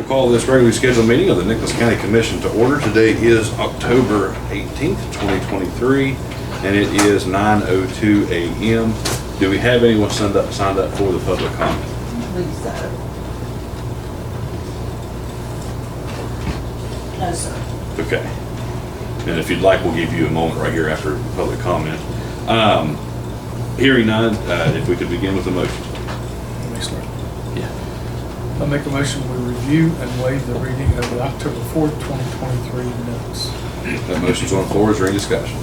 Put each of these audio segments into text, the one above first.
We'll call this regularly scheduled meeting of the Nicholas County Commission to order. Today is October 18th, 2023, and it is 9:02 a.m. Do we have anyone signed up for the public comment? Please, sir. No, sir. Okay. And if you'd like, we'll give you a moment right here after public comment. Hearing none, if we could begin with the motion. I make a motion we review and waive the reading of the October 4th, 2023 minutes. That motion's on the floor. Is there any discussion?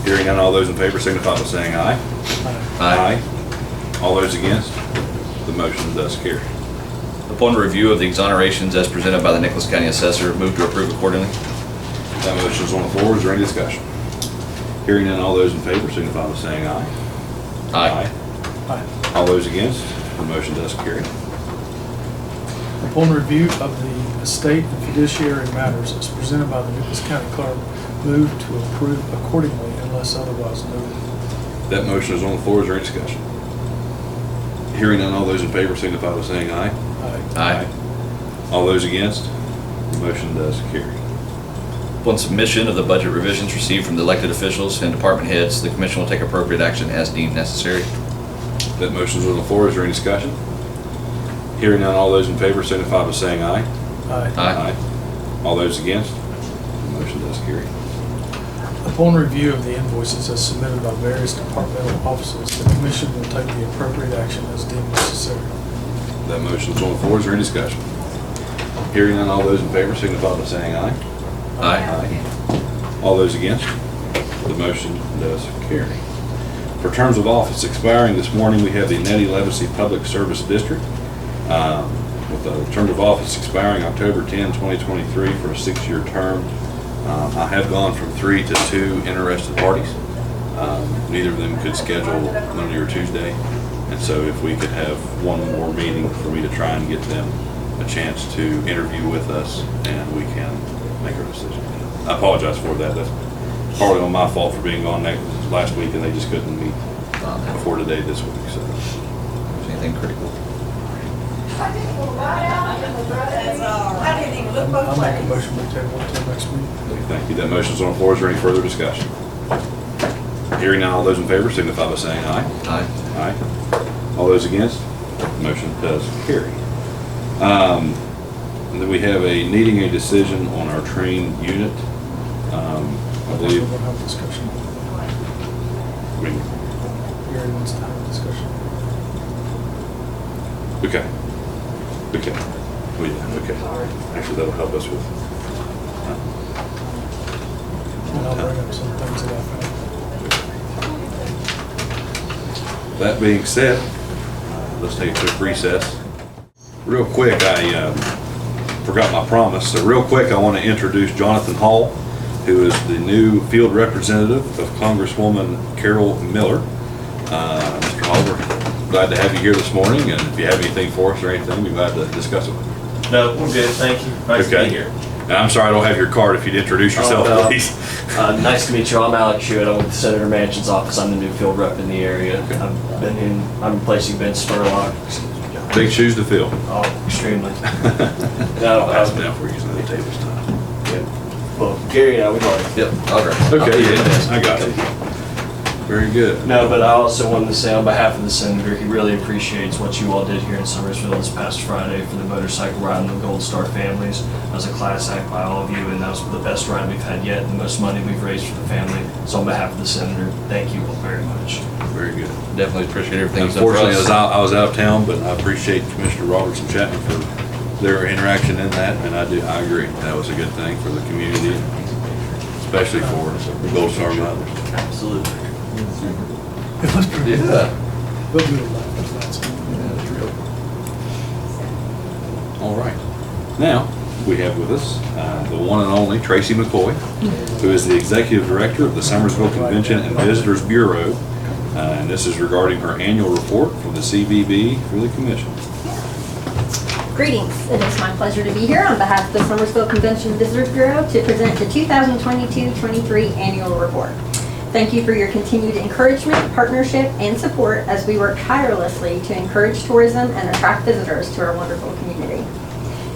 Hearing none, all those in favor signify by saying aye. Aye. All those against? The motion does carry. Upon review of the exonerations as presented by the Nicholas County Assessor, move to approve accordingly. That motion's on the floor. Is there any discussion? Hearing none, all those in favor signify by saying aye. Aye. Aye. All those against? The motion does carry. Upon review of the estate and fiduciary matters as presented by the Nicholas County Clerk, move to approve accordingly unless otherwise noted. That motion is on the floor. Is there any discussion? Hearing none, all those in favor signify by saying aye. Aye. All those against? The motion does carry. Upon submission of the budget revisions received from the elected officials and department heads, the commission will take appropriate action as deemed necessary. That motion is on the floor. Is there any discussion? Hearing none, all those in favor signify by saying aye. Aye. All those against? The motion does carry. Upon review of the invoices as submitted by various departmental offices, the commission will take the appropriate action as deemed necessary. That motion is on the floor. Is there any discussion? Hearing none, all those in favor signify by saying aye. Aye. All those against? The motion does carry. For terms of office expiring this morning, we have the Nettie Levacy Public Service District with a term of office expiring October 10, 2023 for a 6-year term. I have gone from 3 to 2 interested parties. Neither of them could schedule Monday or Tuesday. And so if we could have one more meeting for me to try and get them a chance to interview with us, and we can make our decision. I apologize for that. That's partly on my fault for being gone last week, and they just couldn't meet before today this week. So, Anything critical? I didn't even look both I'll make a ways. motion we table until next week. thank you. That motion's on the floor. Is there any further discussion? Hearing none, all those in favor signify by saying aye. Aye. Aye. All those against? Motion does carry. And then we have needing a decision on our train unit. I believe, We're going to have a discussion. I mean, Gary wants to have a discussion. okay. Okay. Actually, that'll help us with. And I'll bring up some things that I found. That being said, let's take a quick recess. Real quick, I forgot my promise. So real quick, I want to introduce Jonathan Hall, who is the new field representative of Congresswoman Carol Miller. Mr. Hall, we're glad to have you here this morning, and if you have anything for us or anything, we're glad to discuss it. No, we're good, thank you. Nice to be here. And I'm sorry I don't have your card. If you'd introduce yourself, Oh, no. please. Nice to meet you. I'm Alex Hewitt. I'm with Senator Manchin's office. I'm the new field rep in the area. I'm replacing Ben Spurlock. Big shoes to fill. Oh, extremely. I'll pass them down for you using the table's time. Well, Gary and I, we've already. Yep, I'll grab. Okay, yeah, I got it. Very good. No, but I also wanted to say on behalf of the Senator, he really appreciates what you all did here in Summersville this past Friday for the motorcycle ride and the Gold Star families. That was a class act by all of you, and that was the best ride we've had yet, and the most money we've raised for the family. So on behalf of the Senator, thank you all very much. Very good. Definitely appreciate everything you've done for Unfortunately, us. I was out of town, but I appreciate Commissioner Roberts and Chapman for their interaction in that, and I agree. That was a good thing for the community, especially for the Gold Star mothers. Absolutely. It was pretty good. Yeah. But we were laughing at that. All right. Now, we have with us the one and only Tracy McCoy, who is the Executive Director of the Summersville Convention and Visitors Bureau. And this is regarding her annual report for the CVB for the Commission. Greetings. It is my pleasure to be here on behalf of the Summersville Convention Visitors Bureau to present the 2022-23 annual report. Thank you for your continued encouragement, partnership, and support as we work tirelessly to encourage tourism and attract visitors to our wonderful community.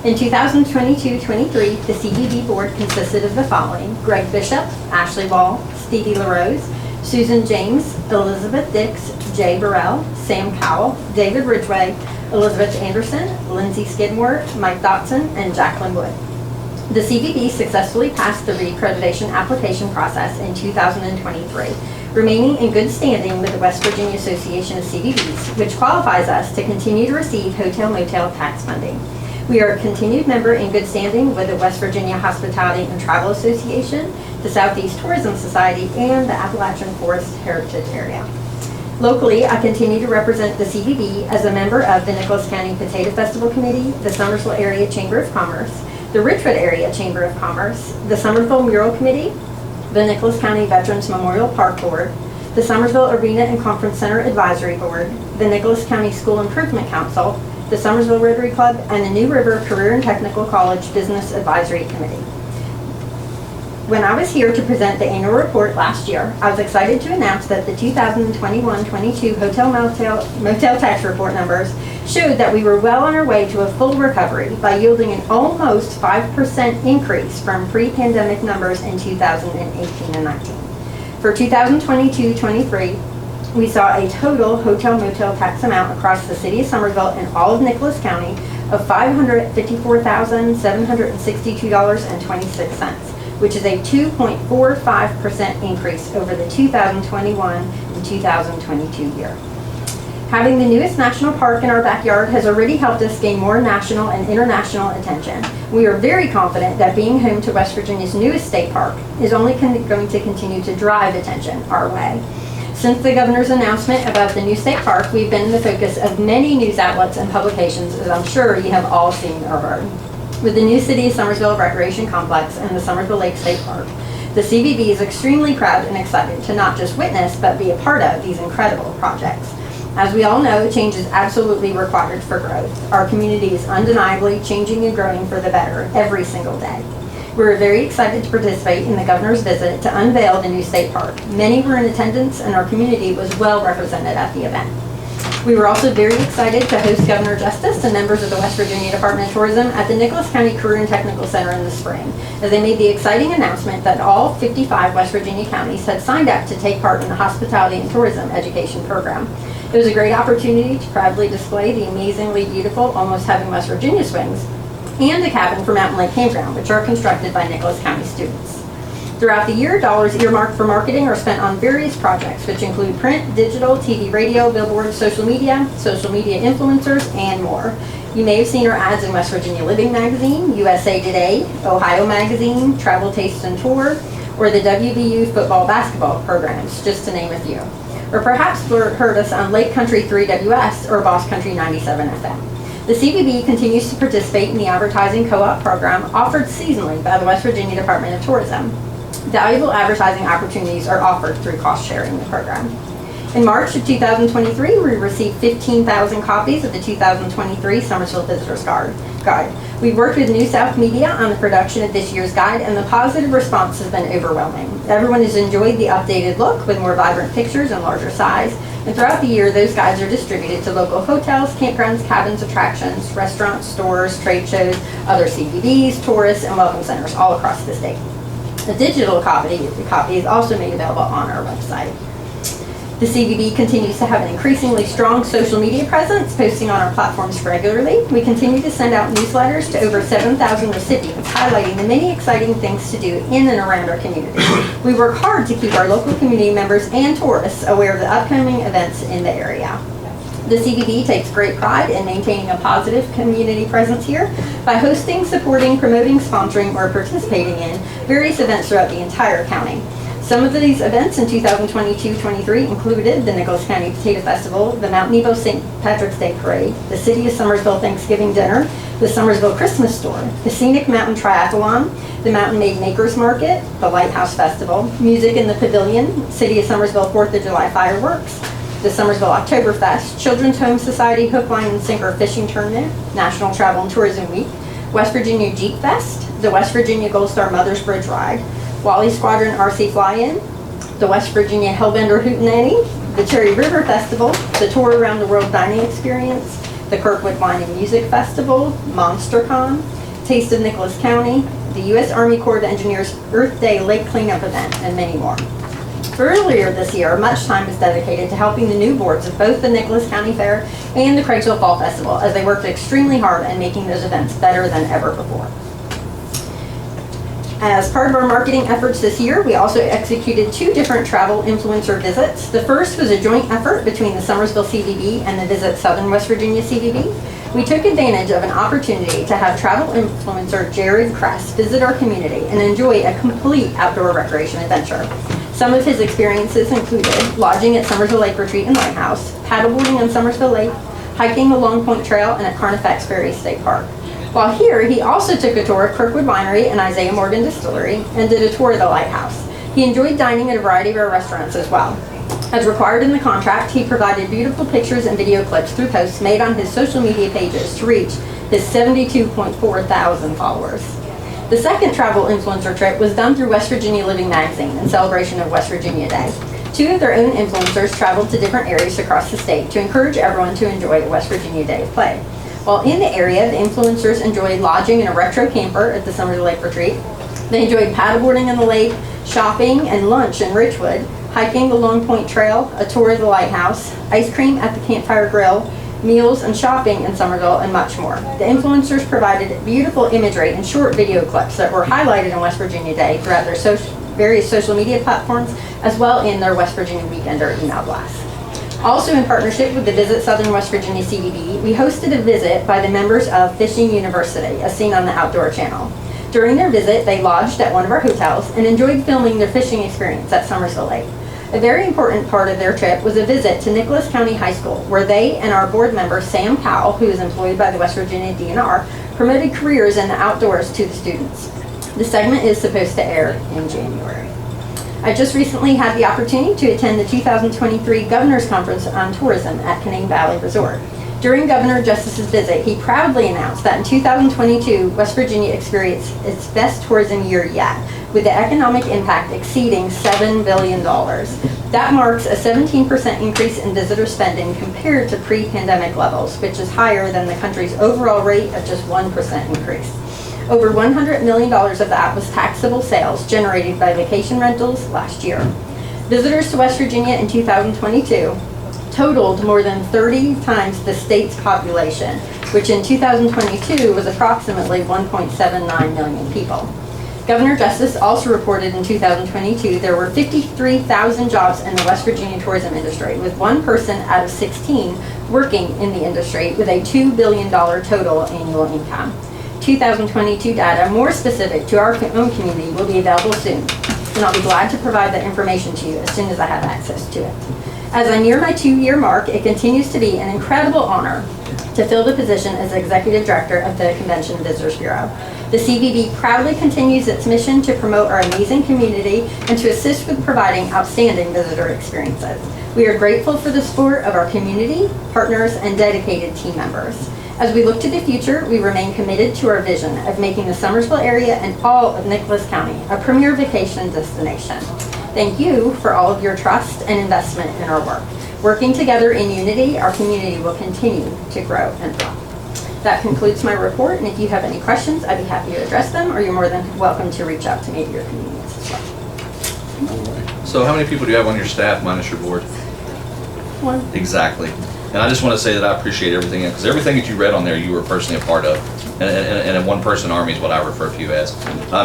In 2022-23, the CBB board consisted of the following: Greg Bishop, Ashley Wall, Stevie LaRose, Susan James, Elizabeth Dix, Jay Burrell, Sam Cowell, David Ridgway, Elizabeth Anderson, Lindsay Skidmore, Mike Dotson, and Jacqueline Wood. The CBB successfully passed the reaccreditation application process in 2023, remaining in good standing with the West Virginia Association of CBBs, which qualifies us to continue to receive hotel-motel tax funding. We are a continued member in good standing with the West Virginia Hospitality and Travel Association, the Southeast Tourism Society, and the Appalachian Forest Heritage Area. Locally, I continue to represent the CBB as a member of the Nicholas County Potato Festival Committee, the Summersville Area Chamber of Commerce, the Richwood Area Chamber of Commerce, the Summersville Mural Committee, the Nicholas County Veterans Memorial Park Board, the Summersville Arena and Conference Center Advisory Board, the Nicholas County School Improvement Council, the Summersville Rotary Club, and the New River Career and Technical College Business Advisory Committee. When I was here to present the annual report last year, I was excited to announce that the 2021-22 hotel-motel tax report numbers showed that we were well on our way to a full recovery by yielding an almost 5% increase from pre-pandemic numbers in 2018 and 19. For 2022-23, we saw a total hotel-motel tax amount across the city of Somersville and all of Nicholas County of $554,762.26. which is a 2.45% increase over the 2021 and 2022 year. Having the newest national park in our backyard has already helped us gain more national and international attention. We are very confident that being home to West Virginia's newest state park is only going to continue to drive attention our way. Since the governor's announcement about the new state park, we've been the focus of many news outlets and publications, as I'm sure you have all seen or heard. With the new City of Somersville Recreation Complex and the Somersville Lake State Park, the CBB is extremely proud and excited to not just witness, but be a part of these incredible projects. As we all know, change is absolutely required for growth. Our community is undeniably changing and growing for the better every single day. We're very excited to participate in the governor's visit to unveil the new state park. Many were in attendance and our community was well represented at the event. We were also very excited to host Governor Justice and members of the West Virginia Department of Tourism at the Nicholas County Career and Technical Center in the spring, as they made the exciting announcement that all 55 West Virginia counties had signed up to take part in the Hospitality and Tourism Education Program. It was a great opportunity to proudly display the amazingly beautiful Almost Heaven West Virginia swings and the cabin for Mountain Lake Campground, which are constructed by Nicholas County students. Throughout the year, dollars earmarked for marketing are spent on various projects, which include print, digital, TV, radio, billboards, social media influencers, and more. You may have seen our ads in West Virginia Living Magazine, USA Today, Ohio Magazine, Travel, Taste, and Tour, or the WVU football basketball programs, just to name a few. Or perhaps heard us on Lake Country 3WS or Boss Country 97 FM. The CBB continues to participate in the advertising co-op program offered seasonally by the West Virginia Department of Tourism. Valuable advertising opportunities are offered through cost sharing the program. In March of 2023, we received 15,000 copies of the 2023 Somersville Visitors Guide. We worked with New South Media on the production of this year's guide, and the positive response has been overwhelming. Everyone has enjoyed the updated look with more vibrant pictures and larger size, and throughout the year, those guides are distributed to local hotels, campgrounds, cabins, attractions, restaurants, stores, trade shows, other CBDs, tourists, and welcome centers all across the state. A digital copy is also made available on our website. The CBB continues to have an increasingly strong social media presence, posting on our platforms regularly. We continue to send out newsletters to over 7,000 recipients, highlighting the many exciting things to do in and around our community. We work hard to keep our local community members and tourists aware of the upcoming events in the area. The CBB takes great pride in maintaining a positive community presence here by hosting, supporting, promoting, sponsoring, or participating in various events throughout the entire county. Some of these events in 2022-23 included the Nicholas County Potato Festival, the Mount Nebo St. Patrick's Day Parade, the City of Somersville Thanksgiving Dinner, the Somersville Christmas Store, the Scenic Mountain Triathlon, the Mountain Made Makers Market, the Lighthouse Festival, Music in the Pavilion, City of Somersville 4th of July Fireworks, the Somersville Oktoberfest, Children's Home Society Hook, Line, and Sinker Fishing Tournament, National Travel and Tourism Week, West Virginia Jeep Fest, the West Virginia Gold Star Mother's Bridge Ride, Wally Squadron RC Fly-In, the West Virginia Hellbender Hootenanny, the Cherry River Festival, the Tour Around the World Dining Experience, the Kirkwood Wine and Music Festival, MonsterCon, Taste of Nicholas County, the U.S. Army Corps of Engineers Earth Day Lake Cleanup event, and many more. Earlier this year, much time was dedicated to helping the new boards of both the Nicholas County Fair and the Craigsville Fall Festival as they worked extremely hard at making those events better than ever before. As part of our marketing efforts this year, we also executed 2 different travel influencer visits. The first was a joint effort between the Summersville CVB and the Visit Southern West Virginia CVB. We took advantage of an opportunity to have travel influencer Jared Kress visit our community and enjoy a complete outdoor recreation adventure. Some of his experiences included lodging at Summersville Lake Retreat and Lighthouse, paddleboarding on Summersville Lake, hiking the Long Point Trail, and at Carnifex Ferry State Park. While here, he also took a tour of Kirkwood Winery and Isaiah Morgan Distillery and did a tour of the Lighthouse. He enjoyed dining at a variety of our restaurants as well. As required in the contract, he provided beautiful pictures and video clips through posts made on his social media pages to reach his 72.4 thousand followers. The second travel influencer trip was done through West Virginia Living Magazine in celebration of West Virginia Day. 2 of their own influencers traveled to different areas across the state to encourage everyone to enjoy a West Virginia Day of play. While in the area, the influencers enjoyed lodging in a retro camper at the Summersville Lake Retreat. They enjoyed paddleboarding in the lake, shopping and lunch in Richwood, hiking the Long Point Trail, a tour of the Lighthouse, ice cream at the Campfire Grill, meals and shopping in Summerville, and much more. The influencers provided beautiful imagery and short video clips that were highlighted on West Virginia Day throughout their various social media platforms, as well in their West Virginia Weekender email blasts. Also in partnership with the Visit Southern West Virginia CVB, we hosted a visit by the members of Fishing University, as seen on the Outdoor Channel. During their visit, they lodged at one of our hotels and enjoyed filming their fishing experience at Summersville Lake. A very important part of their trip was a visit to Nicholas County High School, where they and our board member, Sam Powell, who is employed by the West Virginia DNR, promoted careers in the outdoors to the students. The segment is supposed to air in January. I just recently had the opportunity to attend the 2023 Governor's Conference on Tourism at Canaan Valley Resort. During Governor Justice's visit, he proudly announced that in 2022, West Virginia experienced its best tourism year yet, with the economic impact exceeding $7 billion. That marks a 17% increase in visitor spending compared to pre-pandemic levels, which is higher than the country's overall rate of just 1% increase. Over $100 million of that was taxable sales generated by vacation rentals last year. Visitors to West Virginia in 2022 totaled more than 30 times the state's population, which in 2022 was approximately 1.79 million people. Governor Justice also reported in 2022 there were 53,000 jobs in the West Virginia tourism industry, with 1 person out of 16 working in the industry with a $2 billion total annual income. 2022 data more specific to our own community will be available soon, and I'll be glad to provide that information to you as soon as I have access to it. As I near my 2-year mark, it continues to be an incredible honor to fill the position as Executive Director of the Convention and Visitors Bureau. The CVB proudly continues its mission to promote our amazing community and to assist with providing outstanding visitor experiences. We are grateful for the support of our community, partners, and dedicated team members. As we look to the future, we remain committed to our vision of making the Summersville area and all of Nicholas County a premier vacation destination. Thank you for all of your trust and investment in our work. Working together in unity, our community will continue to grow and thrive. That concludes my report, and if you have any questions, I'd be happy to address them, or you're more than welcome to reach out to me at your convenience as well. So how many people do you have on your staff minus your board? 1. Exactly. And I just want to say that I appreciate everything, because everything that you read on there, you were personally a part of. And a one-person army is what I refer to you as.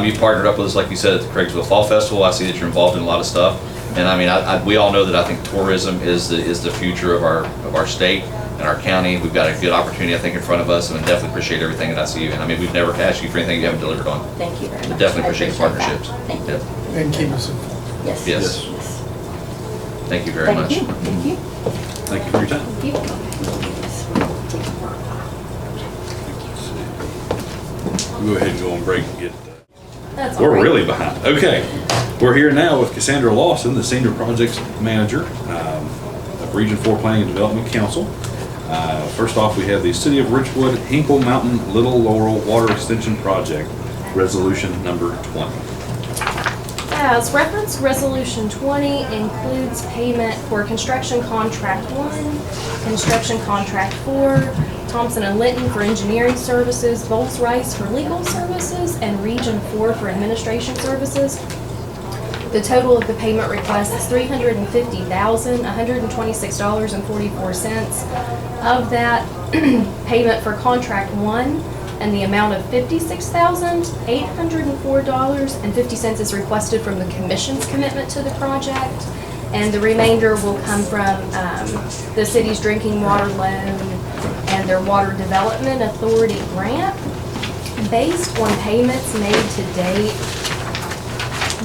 You've partnered up with us, like you said, at the Craigsville Fall Festival. I see that you're involved in a lot of stuff. And I mean, we all know that I think tourism is the future of our state and our county. We've got a good opportunity, I think, in front of us, and I definitely appreciate everything that I see you. And I mean, we've never asked you for anything you haven't delivered on. Thank you very much. But definitely I appreciate the partnerships. that. Thank you. Yeah. And keep us informed. Yes. Yes. Yes. Thank you very much. Thank you. Thank you. Thank you for your time. Thank you. We'll go ahead and go on break and get, That's all we're right. really behind. Okay, we're here now with Cassandra Lawson, the Senior Projects Manager of Region 4 Planning and Development Council. First off, we have the City of Richwood Hinkle Mountain Little Laurel Water Extension Project, Resolution number 20. As reference, Resolution 20 includes payment for Construction Contract 1, Construction Contract 4, Thompson and Litton for engineering services, Volks Rice for legal services, and Region 4 for administration services. The total of the payment request is $350,126.44. Of that, payment for Contract 1 and the amount of $56,804.50 is requested from the Commission's commitment to the project. And the remainder will come from the city's drinking water loan and their Water Development Authority grant. Based on payments made to date,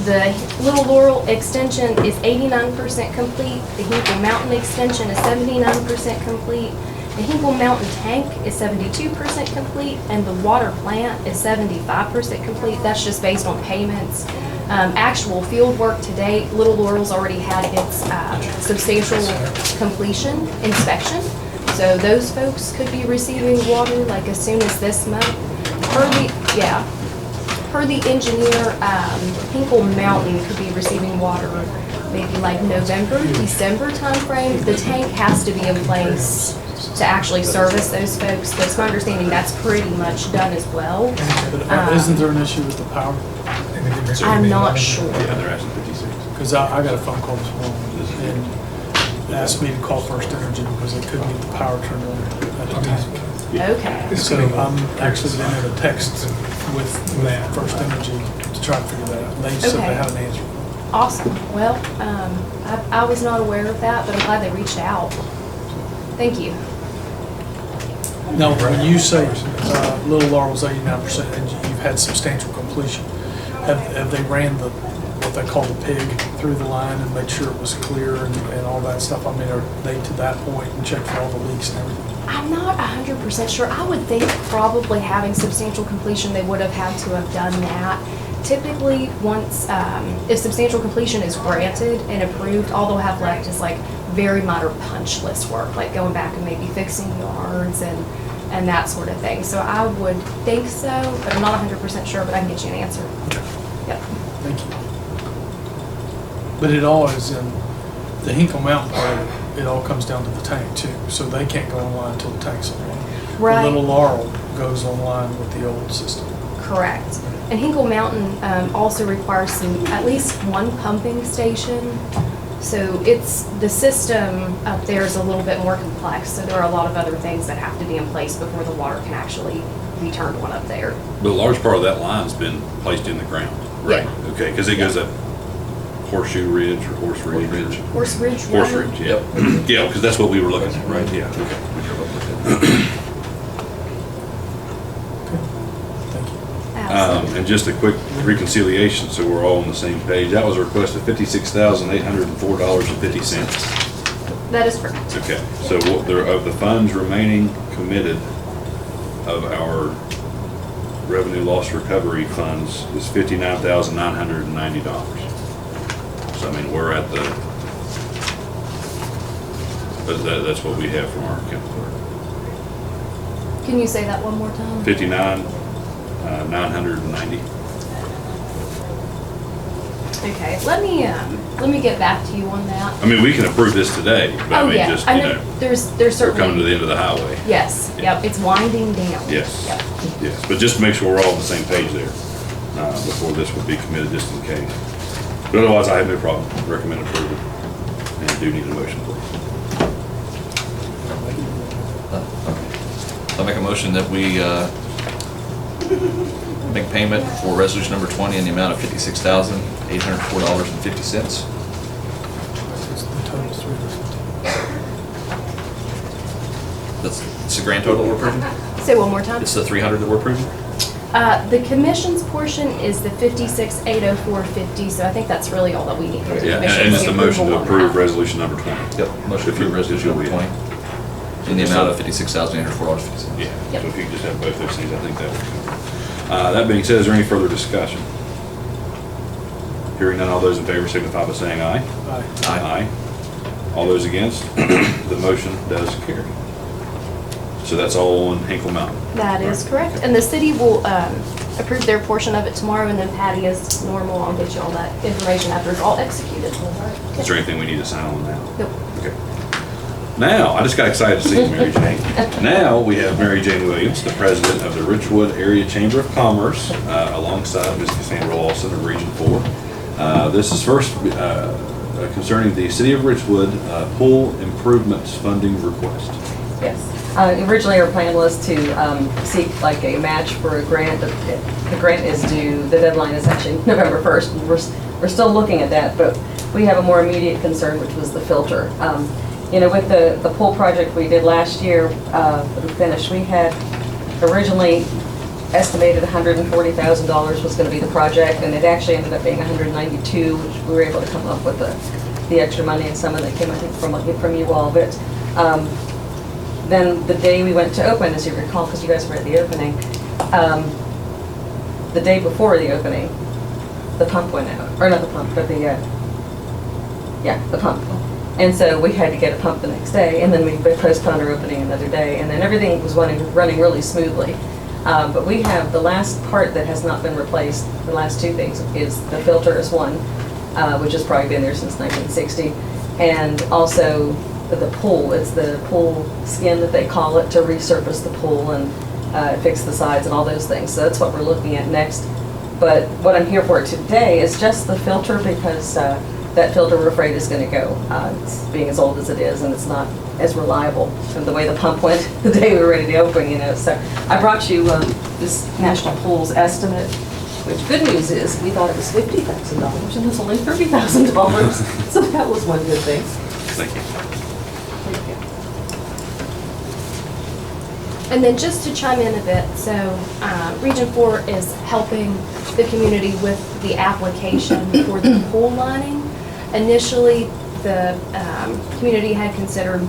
the Little Laurel extension is 89% complete. The Hinkle Mountain extension is 79% complete. The Hinkle Mountain tank is 72% complete, and the water plant is 75% complete. That's just based on payments. Actual field work to date, Little Laurel's already had its substantial completion inspection. So those folks could be receiving water like as soon as this month. Per the engineer, Hinkle Mountain could be receiving water maybe like November, December timeframe. The tank has to be in place to actually service those folks, but it's my understanding that's pretty much done as well. Isn't there an issue with the power? I'm not sure. Yeah, they're asking 56. Because I got a phone call this morning and asked me to call First Energy because they couldn't get the power turned on at the tank. Okay. So I'm actually been in a text with First Energy to try to figure that out. They said they had an answer. Awesome. Well, I was not aware of that, but I'm glad they reached out. Thank you. Now, when you say Little Laurel's 89% and you've had substantial completion, have they ran what they call the pig through the line and made sure it was clear and all that stuff? I mean, are they to that point and checked for all the leaks and everything? I'm not 100% sure. I would think probably having substantial completion, they would have had to have done that. Typically, once, if substantial completion is granted and approved, all they'll have left is like very minor punch list work, like going back and maybe fixing yards and that sort of thing. So I would think so, but I'm not 100% sure, but I can get you an answer. Yep. Thank you. But it all is in the Hinkle Mountain part of it all comes down to the tank too. So they can't go online until the tank's online. Right. The Little Laurel goes online with the old system. Correct. And Hinkle Mountain also requires at least one pumping station. So the system up there is a little bit more complex. So there are a lot of other things that have to be in place before the water can actually be turned on up there. But a large part of that line's been placed in the ground. Right. Okay, because it goes up Horseshoe Ridge or Horse Ridge. Horse Ridge Horse Water? Ridge, yeah. Yeah, because that's what we were looking at, right? Yeah, okay. Thank you. Absolutely. And just a quick reconciliation, so we're all on the same page. That was a request of $56,804.50. That is correct. Okay, so what there, of the funds remaining committed of our revenue loss recovery funds is $59,990. So I mean, we're at the, that's what we have from our account clerk. Can you say that one more time? 59,990. Okay, let me get back to you on that. I mean, we can approve this today, but I Oh, mean, yeah, just, I you know, know, there's we're certainly. coming to the end of the highway. Yes, yep, it's winding down. Yes, Yep. yes, but just to make sure we're all on the same page there, before this would be committed, just in case. But otherwise, I have no problem, recommend approval, and do need a motion, please. I'll make a motion that we make payment for resolution number 20 in the amount of $56,804.50. It's the total is $350. It's the grand total we're approving? Say one more time. It's the 300 that we're approving? The commission's portion is the 56,804.50, so I think that's really all that we need. Yeah, and it's the motion to approve resolution number 20. Yep, motion to approve resolution number 20 in the amount of $56,804.50. Yeah, Yep. so if you could just have both those things, I think that would cover. That being said, is there any further discussion? Hearing none, all those in favor signify by saying aye. Aye. Aye. All those against, the motion does carry. So that's all on Hinkle Mountain. That is correct. And the city will approve their portion of it tomorrow, and then Patty, as normal, I'll get you all that information after it's all executed. Is there anything we need to sign on now? Nope. Okay. Now, I just got excited to see Mary Jane. Now, we have Mary Jane Williams, the president of the Richwood Area Chamber of Commerce, alongside Ms. Cassandra Lawson of Region 4. This is first concerning the City of Richwood pool improvements funding request. Yes. Originally, our plan was to seek like a match for a grant. The grant is due, the deadline is actually November 1st. We're still looking at that, but we have a more immediate concern, which was the filter. You know, with the pool project we did last year, we finished, we had originally estimated $140,000 was going to be the project, and it actually ended up being $192,000, which we were able to come up with the extra money, and some of that came, I think, from you all. But then the day we went to open, as you recall, because you guys were at the opening, the day before the opening, the pump went out, or not the pump, but the pump. And so we had to get a pump the next day, and then we postponed our opening another day, and then everything was running really smoothly. But we have the last part that has not been replaced. The last two things is the filter is one, which has probably been there since 1960, and also the pool. It's the pool skin that they call it, to resurface the pool and fix the sides and all those things. So that's what we're looking at next. But what I'm here for today is just the filter, because that filter, we're afraid, is going to go. It's being as old as it is, and it's not as reliable from the way the pump went the day we were ready to open, you know. So I brought you this National Pools estimate, which good news is we thought it was $50,000, and it's only $30,000. So that was one good thing. Thank you. Thank you. And then just to chime in a bit, so Region 4 is helping the community with the application for the pool lining. Initially, the community had considered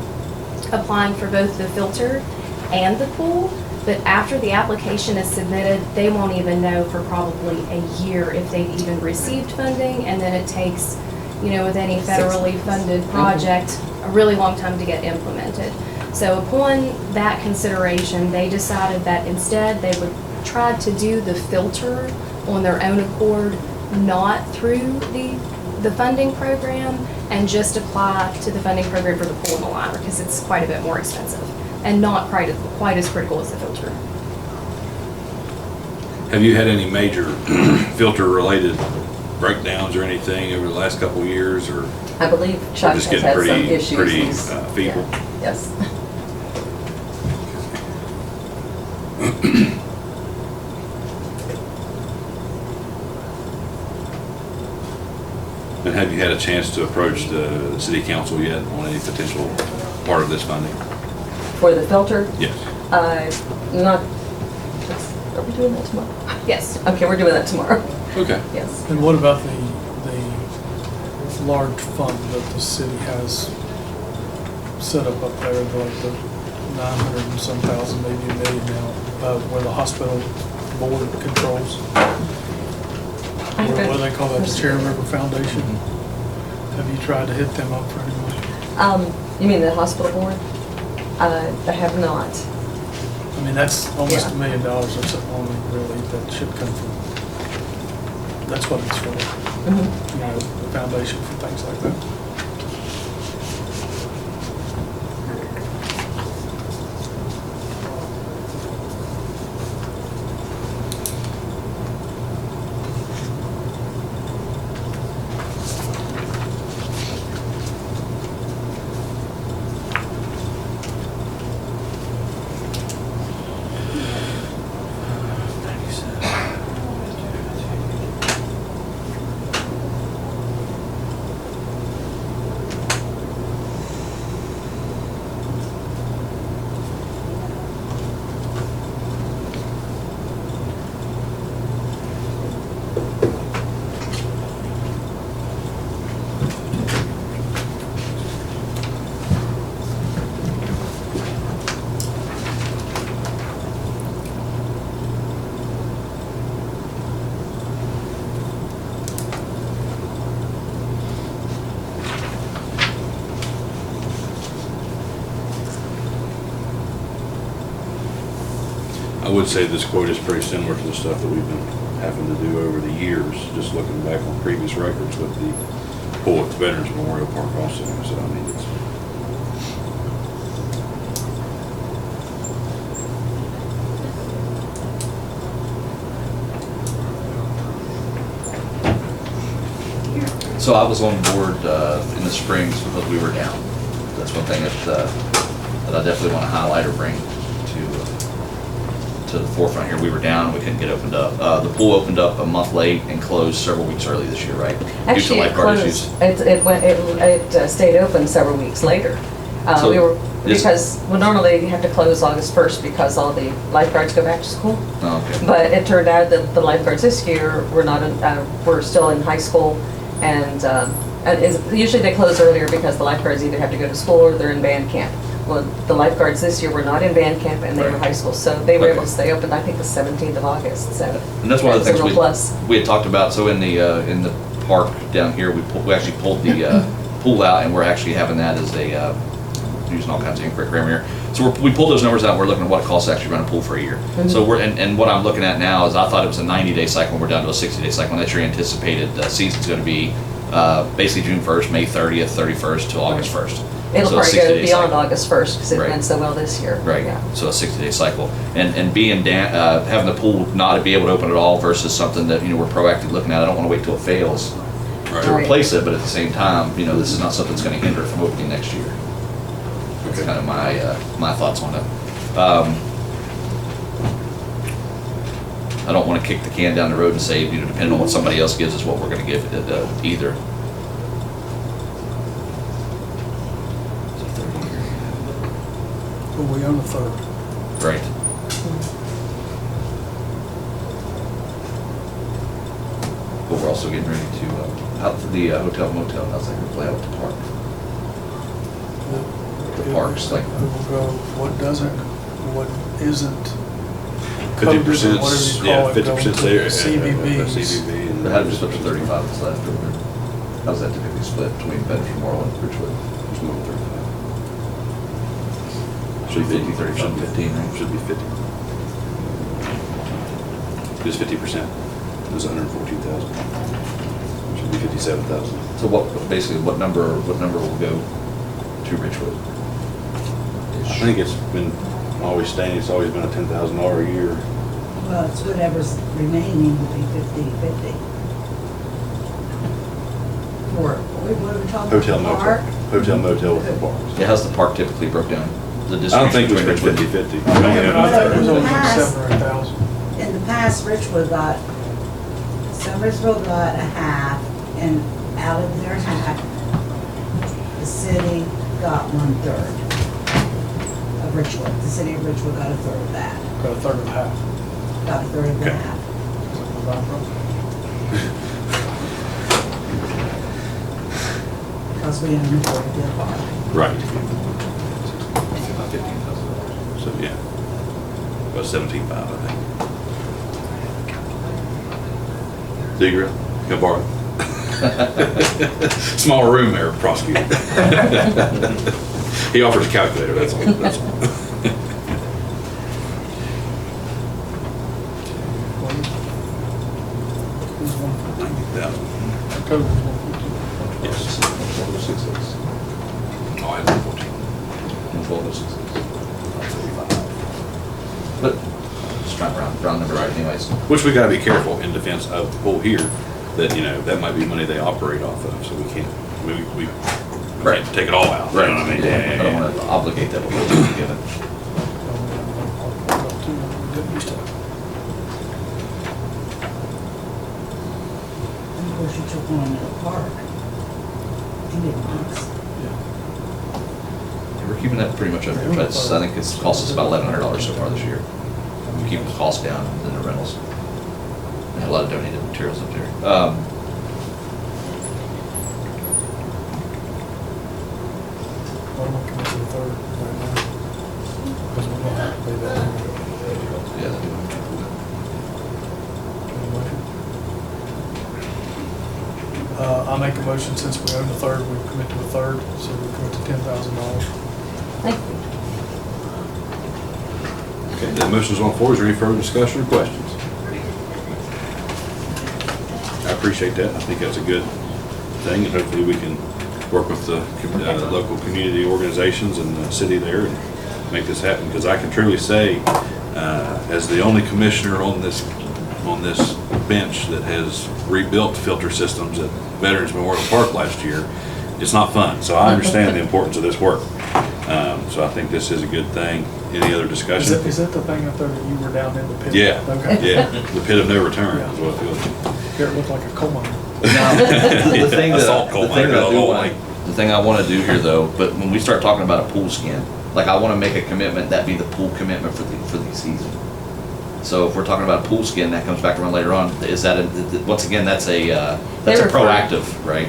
applying for both the filter and the pool, but after the application is submitted, they won't even know for probably a year if they've even received funding, and then it takes, you know, with any federally funded project, a really long time to get implemented. So upon that consideration, they decided that instead they would try to do the filter on their own accord, not through the funding program, and just apply to the funding program for the pool and the liner, because it's quite a bit more expensive and not quite as critical as the filter. Have you had any major filter-related breakdowns or anything over the last couple of years, or I believe Chuck just has getting had some pretty issues. feeble? Yeah. Yes. And have you had a chance to approach the city council yet on any potential part of this funding? For the filter, Yes. not, are we doing that tomorrow? Yes. Okay, we're doing that tomorrow. Okay. Yes. And what about the large fund that the city has set up there, like the 900 and some thousand, maybe $1 million now, where the hospital board controls? What do they call that, the Cherry River Foundation? Have you tried to hit them up for any money? You mean the hospital board? I have not. I mean, that's almost Yeah. $1 million, that's only really, that should come from, that's what it's for, Mhm. you know, the foundation for things like that. would say this quote is pretty similar to the stuff that we've been having to do over the years, just looking back on previous records with the pool at the Veterans Memorial Park also, so I mean, it's. So I was on board in the springs because we were down. That's one thing that I definitely want to highlight or bring to the forefront here. We were down, we couldn't get opened up. The pool opened up a month late and closed several weeks early this year, right? Due to Actually, it lifeguard closed. issues. It stayed open several weeks later. So Because normally you have to close August 1st because all the lifeguards go back to school. Oh, okay. But it turned out that the lifeguards this year were still in high school, and usually they close earlier because the lifeguards either have to go to school or they're in band camp. Well, the lifeguards this year were not in band camp and they were Right. high school, so they were able Okay. to stay open, I think, the 17th of August, so. And that's one of the That's a things real plus. we had talked about. So in the park down here, we actually pulled the pool out, and we're actually having that as a using all kinds of incorrect grammar here. So we pulled those numbers out. And we're looking at what it costs to actually run a pool for a year. So and what I'm looking at now is I thought it was a 90-day cycle. And we're down to a 60-day cycle. And that's your anticipated season's going to be basically June 1st, May 30th, 31st to August 1st. It'll So a probably go 60-day beyond cycle. August 1st because it Right. went so well this year. Right, Yeah. so a 60-day cycle. And being having the pool not be able to open at all versus something that, we're proactively looking at. I don't want to wait till it fails to Right. replace it, but at the same time, this is not something that's going to hinder it from opening next year. That's Okay. kind of my thoughts on it. I don't want to kick the can down the road and say, depending on what somebody else gives us, what we're going to give it either. But we own a third. Right. But we're also getting ready to, out for the hotel motel, how's that going to play out with the park? The parks, like, It will go, what doesn't, what isn't. 50%, Whatever you yeah, call it, 50% go there. CVBs. CVB. and- but how does it split to 35 that's left over there? How's that typically split between Veterans Memorial and Ridgewood? There's more than 35. Should be 50, 35, 15, right? Should be 50. Just 50%. It was 114,000. Should be 57,000. So what number will go to Ridgewood? I think it's been always staying, it's always been a $10,000 a year. Well, it's whatever's remaining will be 50/50. For, what are we talking about? Hotel motel. Park? Hotel motel with the bars. Yeah, how's the park typically broke down? The I don't think it was distribution been between Ridgewood. 50/50. I thought it was only Past- 7 or 8,000. In the past, Ridgewood got, Summersville got a half, and out of their half, the city got 1/3 of Ridgewood. The city of Ridgewood got a third of that, Got a third of half. got a third of the Okay. half. Because we own the third of the park. Right. About $15,000. So, yeah. About 17,500, I think. Do you really? Can I borrow? Smaller room there, prosecutor. He offers a calculator, that's all. That's all. It was 114. 90,000. Total was 114. Yes. Oh, I had 14. But just trying to round number right anyways. Which we gotta be careful in defense of the pool here, that, that might be money they operate off of, so we can't, we Right. take it all out. You know what I mean? I don't want to obligate that, but we'll just give it. And of course, you took one to the park. You did once. We're keeping that pretty much under, but I think it's cost us about $1,100 so far this year. We're keeping the cost down in the rentals. We had a lot of donated materials up there. Why don't we commit to the third right now? Because we're gonna have to pay that. Yeah, that'd be one. Can we motion? I make a motion, since we own the third, we commit to a third, so we commit to $10,000. Thank you. Okay, the motion's on the floor. Is there any further discussion or questions? I appreciate that. I think that's a good thing, and hopefully we can work with the local community organizations and the city there and make this happen, because I can truly say, as the only commissioner on this bench that has rebuilt filter systems at Veterans Memorial Park last year, it's not fun. So I understand the importance of this work. So I think this is a good thing. Any other discussion? Is that the thing up there that you were down in the pit? Yeah, Okay. yeah, the pit of no return is what it feels like. Here, it looked like a coal mine. Now, the thing that, Assault coal the thing mine, that I do oh, want, the thing I want to do here though, but when we start talking about a pool skin, like I want to make a commitment, that be the pool commitment for the season. So if we're talking about a pool skin, that comes back around later on, is that, once again, that's a They're proactive, right?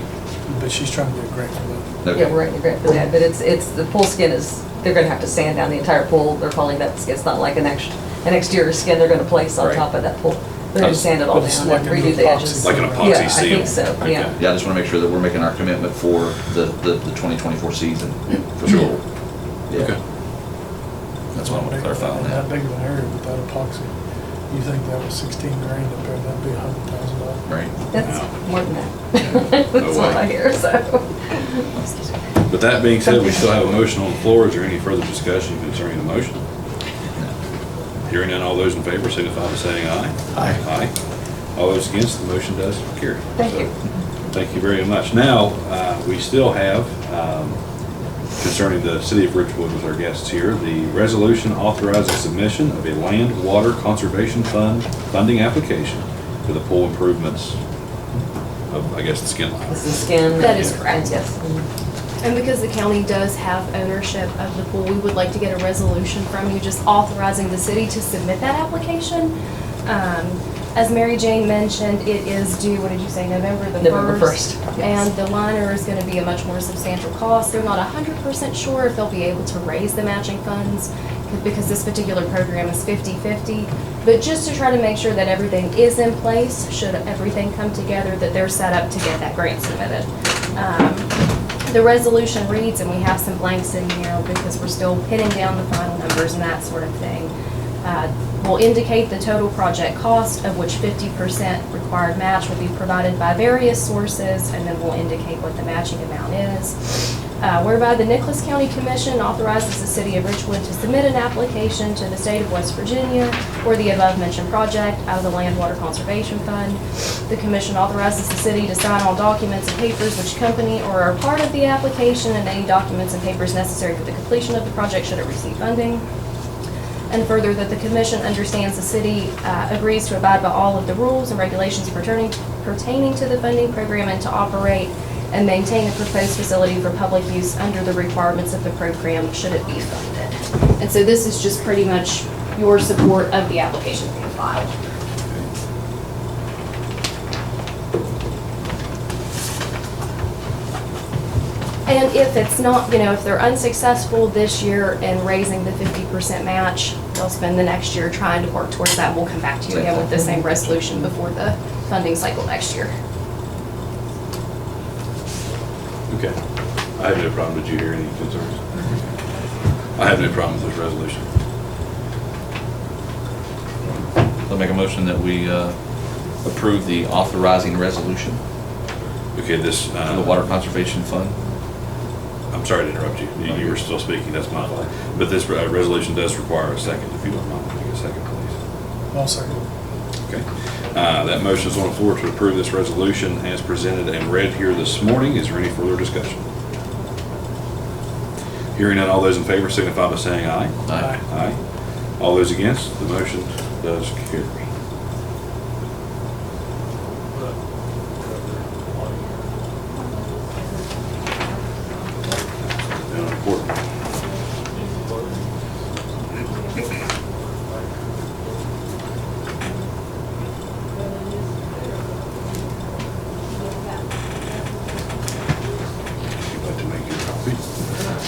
But she's trying to get a grant for that. Okay. Yeah, we're writing a grant for that, but it's, the pool skin is, they're gonna have to sand down the entire pool. They're calling that, it's not like an exterior skin they're gonna place on Right. top of that pool. They're gonna sand it all But it's down like and an redo the epoxy edges. Like an seal. epoxy Yeah, I seal. think so, Okay. yeah. Yeah, I just want to make sure that we're making our commitment for the 2024 season, for sure. Yeah. Okay. That's what I want to clarify on That that. big of an area with that epoxy, you think that was 16 grand up there, that'd be $100,000. Right. That's Wow. more than that. That's what I hear, so. With that being said, we still have a motion on the floor. Is there any further discussion concerning the motion? Hearing none, all those in favor signify by saying aye. Aye. Aye. All those against, the motion does carry. Thank So, you. Thank you very much. Now, we still have, concerning the city of Richwood with our guests here, the resolution authorizing submission of a land water conservation fund funding application for the pool improvements of, I guess, the skin line. This is skin. That is correct. Yes. And because the county does have ownership of the pool, we would like to get a resolution from you just authorizing the city to submit that application. As Mary Jane mentioned, it is due, what did you say, November the 1st? November 1st, yes. And the liner is going to be a much more substantial cost. They're not 100% sure if they'll be able to raise the matching funds because this particular program is 50/50. But just to try to make sure that everything is in place, should everything come together, that they're set up to get that grant submitted. The resolution reads, and we have some blanks in here because we're still pinning down the final numbers and that sort of thing. Will indicate the total project cost, of which 50% required match will be provided by various sources, and then we'll indicate what the matching amount is. Whereby the Nicholas County Commission authorizes the city of Richwood to submit an application to the state of West Virginia for the above-mentioned project out of the Land Water Conservation Fund. The commission authorizes the city to sign all documents and papers which accompany or are part of the application, and any documents and papers necessary for the completion of the project should it receive funding. And further, that the commission understands the city agrees to abide by all of the rules and regulations pertaining to the funding program and to operate and maintain the proposed facility for public use under the requirements of the program should it be funded. And so this is just pretty much your support of the application being filed. And if it's not, if they're unsuccessful this year in raising the 50% match, they'll spend the next year trying to work towards that. We'll come back to you again with the same resolution before the funding cycle next year. Okay. I have no problem. Did you hear any concerns? I have no problem with this resolution. I'll make a motion that we approve the authorizing resolution Okay, this, for the Water Conservation Fund. I'm sorry to interrupt you. You were still speaking, that's my fault. But this resolution does require a second, if you don't mind. Take a second, please. I'll second. Okay. That motion is on the floor to approve this resolution as presented and read here this morning. Is there any further discussion? Hearing none, all those in favor signify by saying aye. Aye. Aye. All those against, the motion does carry. Down in court. You'd like to make your copy.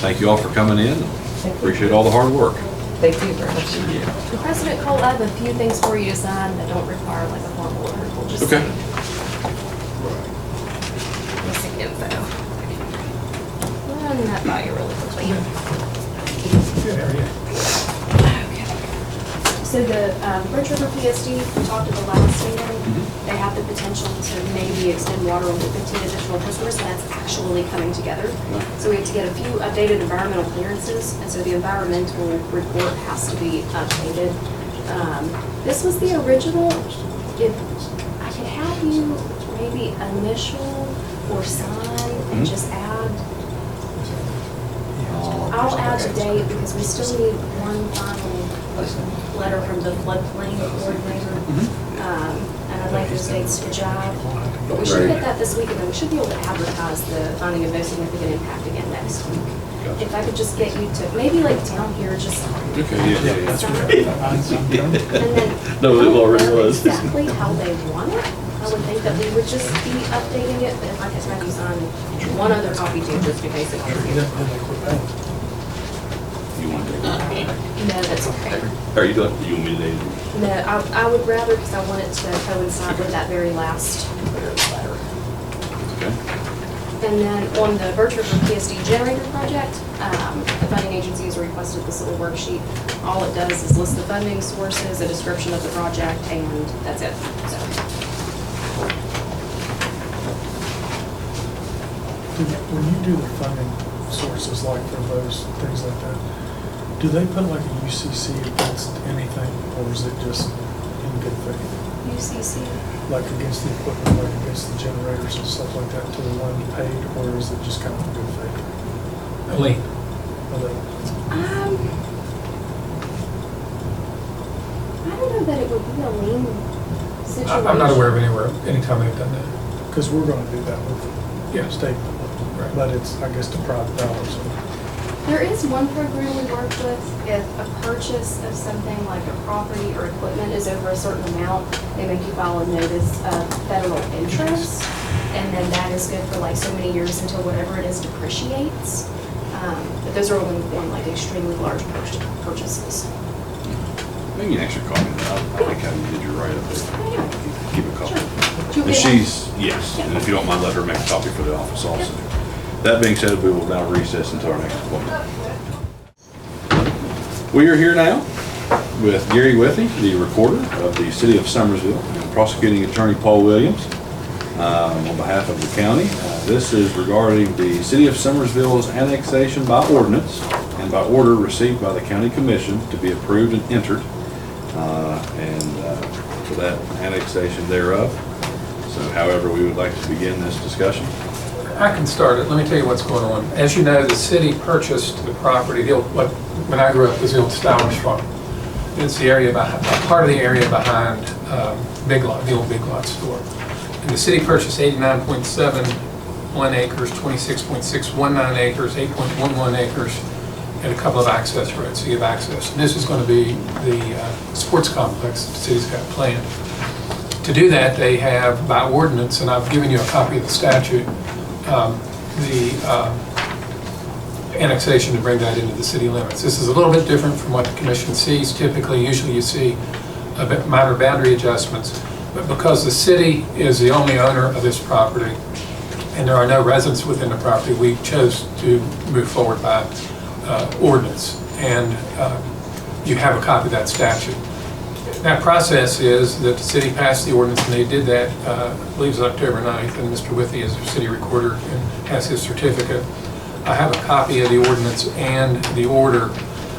Thank you all for coming in. Appreciate all the hard work. Thank you very much. And President Cole, I have a few things for you to sign that don't require like a formal approval, just Okay. basic info. Run that by you really quickly. Okay. Bridge River PSD, we talked at the last meeting, they have the potential to maybe extend water over 15 additional customers, and that's actually coming together. So we have to get a few updated environmental clearances, and so the environmental report has to be updated. This was the original. If I could have you maybe initial or sign and just add, I'll add the date because we still need one final letter from the floodplain coordinator. And I'd like those dates to jive. But we should get that this week, and then we should be able to advertise the finding of no significant impact again next week. If I could just get you to, maybe like down here, just. Okay, yeah. That's sign. great. I'm done. And then. No, it I don't already know was. Exactly how they want it. I would think that we would just be updating it, but if I could have you sign one other copy too, just in case it comes Then here. they quit paying. You want to take it? No, that's okay. How are you doing? You want me to? No, I would rather, because I want it to coincide with that very last letter. Okay. And then on the Birch River PSD generator project, the funding agency has requested this little worksheet. All it does is list the funding sources, a description of the project, and that's it. So, When you do the funding sources, like for those things like that, do they put like a UCC against anything, or is it just in good faith? UCC. Like against the equipment, like against the generators and stuff like that, to the one paid, or is it just kind of in good faith? A lien. Are they- I don't know that it would be a lien situation. I'm not aware of anywhere, anytime they've done that. Cause we're gonna do that with the Yeah. state, but it's, I guess, to private dollars. There is one program we work with, if a purchase of something like a property or equipment is over a certain amount, they make you file a notice of federal interest, and then that is good for like so many years until whatever it is depreciates. But those are only on like extremely large purchases. Maybe an extra copy of that. I think how you did your write-up there. Keep a copy. Sure. Do you And want me to- she's, yes, and if you don't mind, let her make a copy for the office also. That being said, we will now recess until our next appointment. We are here now with Gary Withy, the recorder of the city of Summersville, and prosecuting attorney Paul Williams on behalf of the county. This is regarding the city of Summersville's annexation by ordinance and by order received by the county commission to be approved and entered, and for that annexation thereof. So however, we would like to begin this discussion. I can start it. Let me tell you what's going on. As you know, the city purchased the property, what when I grew up was the old Stowers Farm. It's the area, part of the area behind Big Lot, the old Big Lot store. And the city purchased 89.71 acres, 26.619 acres, 8.11 acres, and a couple of access roads, so you have access. And this is going to be the sports complex the city's got planned. To do that, they have, by ordinance, and I've given you a copy of the statute, the annexation to bring that into the city limits. This is a little bit different from what the commission sees. Typically, usually you see a bit minor boundary adjustments, but because the city is the only owner of this property and there are no residents within the property, we chose to move forward by ordinance. And you have a copy of that statute. That process is that the city passed the ordinance, and they did that, I believe it was October 9th, and Mr. Withy is the city recorder and has his certificate. I have a copy of the ordinance and the order.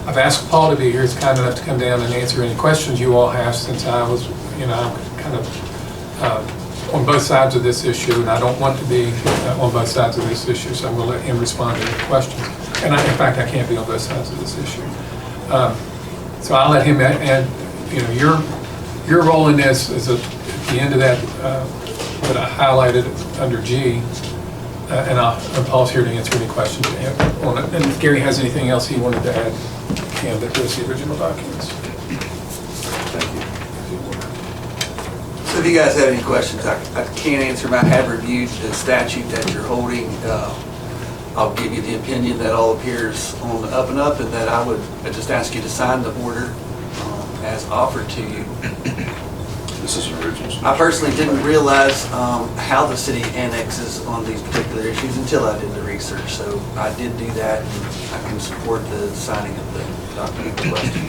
I've asked Paul to be here. He's kind enough to come down and answer any questions you all have, since I was, I'm kind of on both sides of this issue, and I don't want to be on both sides of this issue, so I'm going to let him respond to any questions. And in fact, I can't be on both sides of this issue. So I'll let him add. Your role in this is at the end of that, what I highlighted under G, and Paul's here to answer any questions you have on it. And if Gary has anything else he wanted to add, he can, but there's the original documents. Thank you. So if you guys have any questions, I can't answer them. I have reviewed the statute that you're holding. I'll give you the opinion that all appears on the up and up, and that I just ask you to sign the order as offered to you. This is original. I personally didn't realize how the city annexes on these particular issues until I did the research. So I did do that, and I can support the signing of the document requested.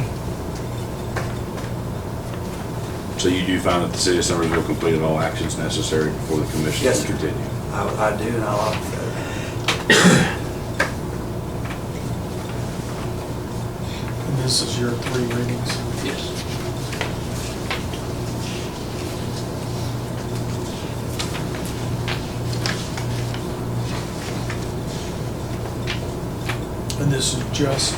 So you do find that the city of Summersville completed all actions necessary before the commission Yes, can sir. continue? I do, and I'll offer that. And this is your 3 readings. Yes. And this is just,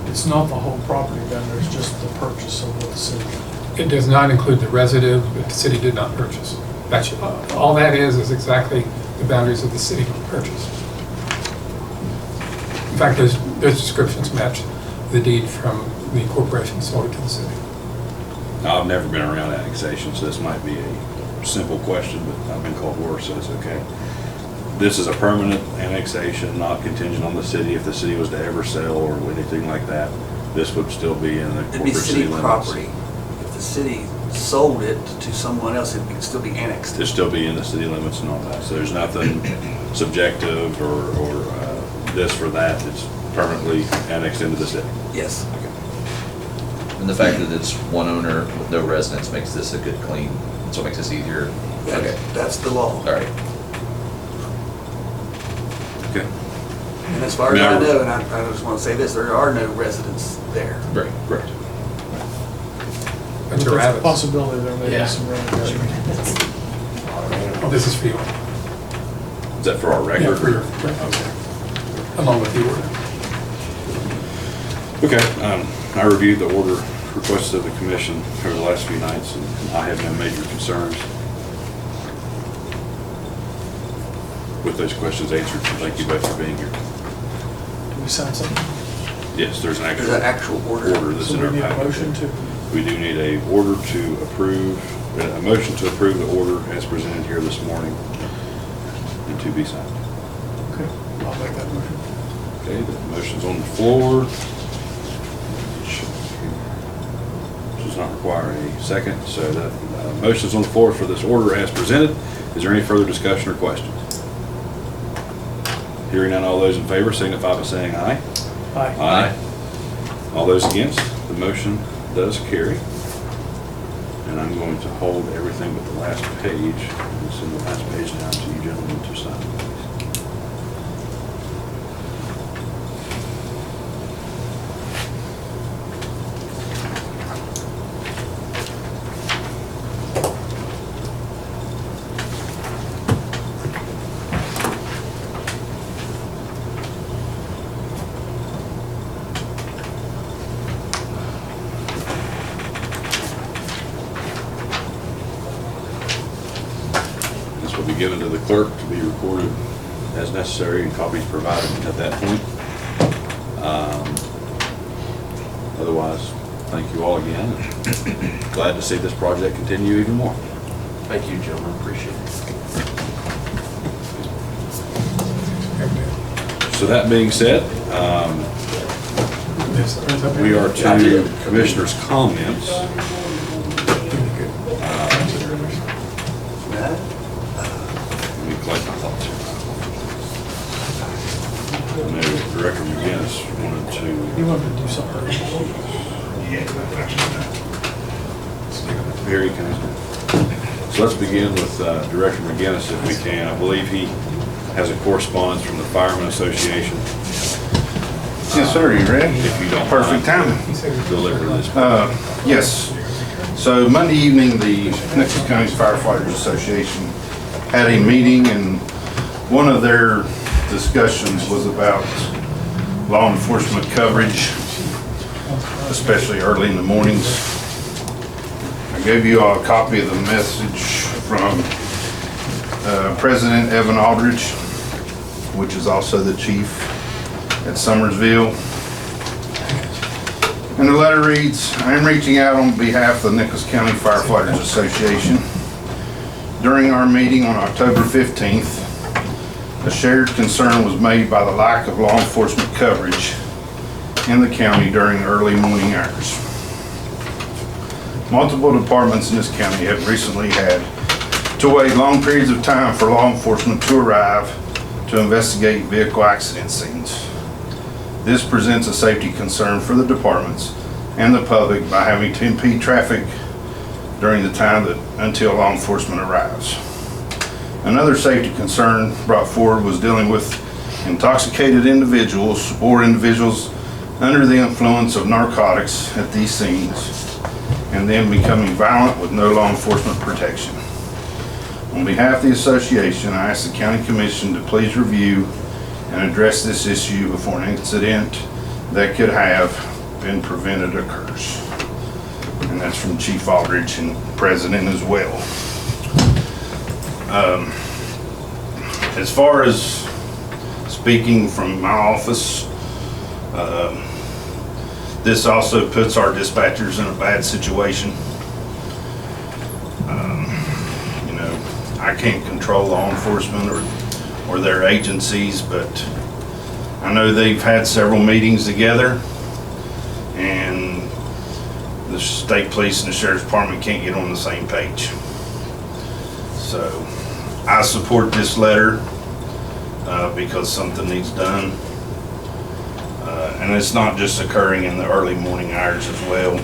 it's not the whole property down there, it's just the purchase of what the city. It does not include the residue that the city did not purchase. That's, all that is exactly the boundaries of the city purchase. In fact, those descriptions match the deed from the corporation sold it to the city. Now, I've never been around annexation, so this might be a simple question, but I've been called worse, so it's okay. This is a permanent annexation, not contingent on the city. If the city was to ever sell or anything like that, this would still be in the It'd be corporate city city limits. property. If the city sold it to someone else, it would still be annexed. It'd still be in the city limits and all that. So there's nothing subjective or this for that. It's permanently annexed into the city. Yes. And the fact that it's one owner with no residence makes this a good clean, so it makes this easier. Okay, That's the law. all right. Okay. And as far as Now- I know, and I just want to say this, there are no residents there. Great, great. But There's your a rabbits, possibility there may Yeah. be some renovation. well, this is for you, Is that for our yeah, record? for your, Okay. along with the order. Okay, I reviewed the order requested of the commission over the last few nights, and I have no major concerns with those questions answered. Thank you both for being here. Do we sign something? Yes, there's an There's an actual actual order. order that's So in we our need a packet. motion to, We do need a order to approve, a motion to approve the order as presented here this morning and to be signed. okay, I'll make that motion. Okay, the motion's on the floor. Does not require a second, so that motion's on the floor for this order as presented. Is there any further discussion or questions? Hearing none, all those in favor signify by saying aye. Aye. Aye. All those against, the motion does carry. And I'm going to hold everything but the last page. And send the last page down to you gentlemen to sign, please. This will be given to the clerk to be recorded as necessary and copies provided at that point. Otherwise, thank you all again. Glad to see this project continue even more. Thank you, gentlemen, appreciate it. So that being said, we are to commissioners' comments. Let me collect my thoughts here. I know Director McGinnis wanted to. You wanted to do something? Very kind. So let's begin with Director McGinnis if we can. I believe he has a correspondence from the Firemen Association. Yes, sir, you ready? If you don't Perfect mind, timing. deliver this. Yes. So Monday evening, the Nixon County Firefighters Association had a meeting, and one of their discussions was about law enforcement coverage, especially early in the mornings. I gave you all a copy of the message from President Evan Aldridge, which is also the chief at Summersville. And the letter reads, I am reaching out on behalf of the Nicholas County Firefighters Association. During our meeting on October 15th, a shared concern was made by the lack of law enforcement coverage in the county during early morning hours. Multiple departments in this county have recently had to wait long periods of time for law enforcement to arrive to investigate vehicle accident scenes. This presents a safety concern for the departments and the public by having to impede traffic during the time that until law enforcement arrives. Another safety concern brought forward was dealing with intoxicated individuals or individuals under the influence of narcotics at these scenes and then becoming violent with no law enforcement protection. On behalf of the association, I ask the County Commission to please review and address this issue before an incident that could have been prevented occurs. And that's from Chief Aldridge and President as well. As far as speaking from my office, this also puts our dispatchers in a bad situation. You know, I can't control law enforcement or their agencies, but I know they've had several meetings together, and the state police and the sheriff's department can't get on the same page. So I support this letter because something needs done. And it's not just occurring in the early morning hours as well.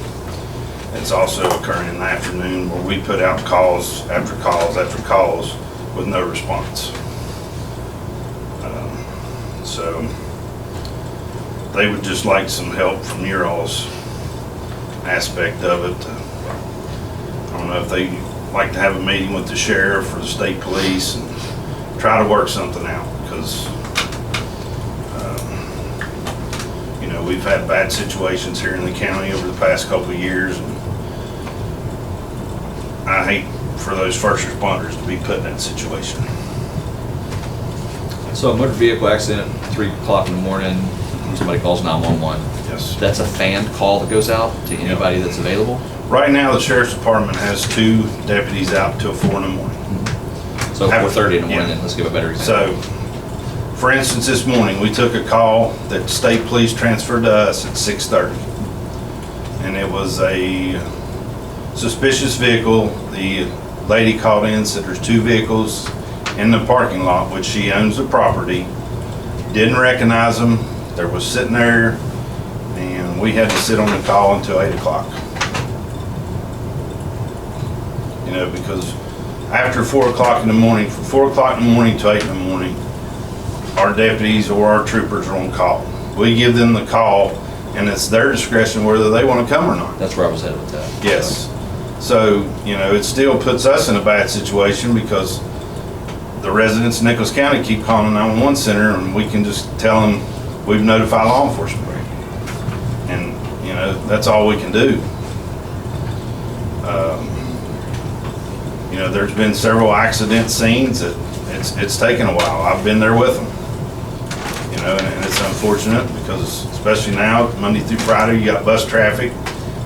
It's also occurring in the afternoon where we put out calls after calls after calls with no response. So they would just like some help from your all's aspect of it. I don't know if they like to have a meeting with the sheriff or the state police and try to work something out, because you know, we've had bad situations here in the county over the past couple of years, and I hate for those first responders to be put in that situation. So a motor vehicle accident, 3 o'clock in the morning, somebody calls 911. Yes. That's a fanned call that goes out to anybody that's available? Right now, the sheriff's department has 2 deputies out till 4 in the morning. So 4:30 in the morning, Yeah. then let's give a better example. So, for instance, this morning, we took a call that state police transferred to us at 6:30. And it was a suspicious vehicle. The lady called in, said there's 2 vehicles in the parking lot, which she owns the property. Didn't recognize them. They were sitting there, and we had to sit on the call until 8 o'clock. You know, because after 4 o'clock in the morning, from 4 o'clock in the morning to 8 in the morning, our deputies or our troopers are on call. We give them the call, and it's their discretion whether they want to come or not. That's where I was headed with that. Yes. So, you know, it still puts us in a bad situation because the residents of Nicholas County keep calling the 911 center, and we can just tell them we've notified law enforcement. And, you know, that's all we can do. You know, there's been several accident scenes that it's taken a while. I've been there with them. You know, and it's unfortunate because especially now, Monday through Friday, you got bus traffic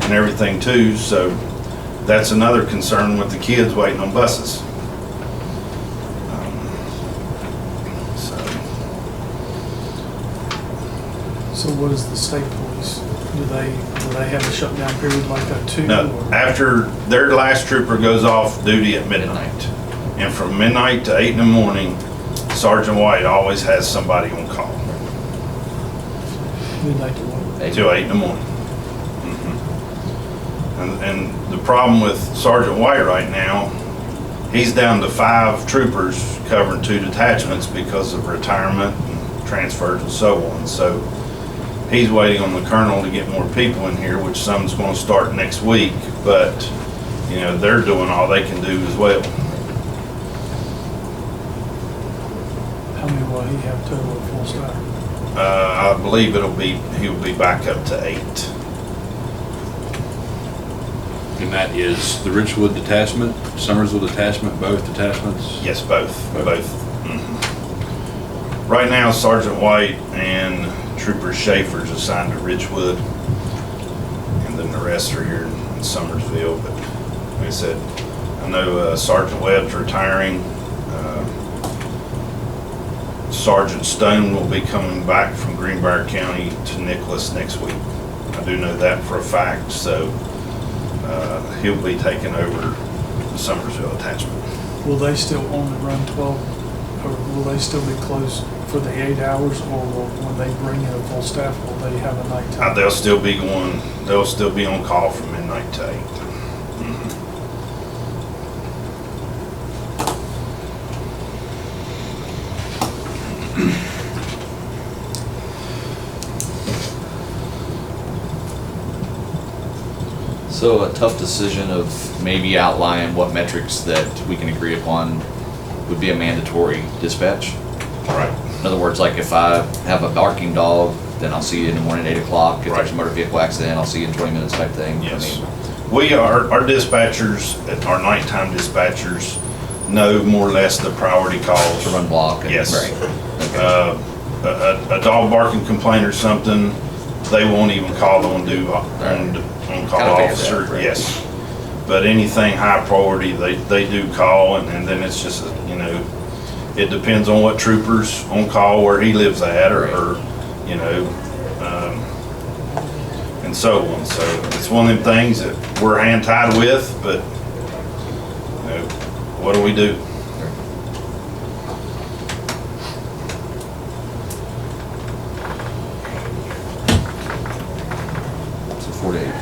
and everything too. So that's another concern with the kids waiting on buses. So what is the state police? Do they have a shutdown period like that too? No, or- after their last trooper goes off duty at midnight. And from midnight to 8 in the morning, Sergeant White always has somebody on call Midnight to what? till 8 in the morning. And the problem with Sergeant White right now, he's down to 5 troopers covering 2 detachments because of retirement and transfers and so on. So he's waiting on the colonel to get more people in here, which some's going to start next week. But, you know, they're doing all they can do as well. How many will he have total at full staff? I believe he'll be back up to 8. And that is the Richwood detachment, Summersville detachment, both detachments? Yes, both. Mhm. Right now, Sergeant White and Trooper Schaefer's assigned to Richwood, and then the rest are here in Summersville. But like I said, I know Sergeant Webb's retiring. Sergeant Stone will be coming back from Greenbrier County to Nicholas next week. I do know that for a fact, so he'll be taking over the Summersville attachment. Will they still only run 12, or will they still be closed for the 8 hours, or when they bring in a full staff, will they have a nighttime? They'll still be on call from midnight to 8. So a tough decision of maybe outline what metrics that we can agree upon would be a mandatory dispatch. Right. In other words, like if I have a barking dog, then I'll see you in the morning at 8 o'clock. If there's a motor vehicle accident, I'll see you in 20 minutes type thing. Yes. Our dispatchers, our nighttime dispatchers know more or less the priority calls. To run block. And, Yes. Right. Okay. A dog barking complaint or something, they won't even call the on-call Kinda figured officer. that, right. Yes. But anything high priority, they do call, and then it's just, it depends on what trooper's on call, where he lives at, or and so on. So it's one of them things that we're hand tied with, but, what do we do? So 4 to 8.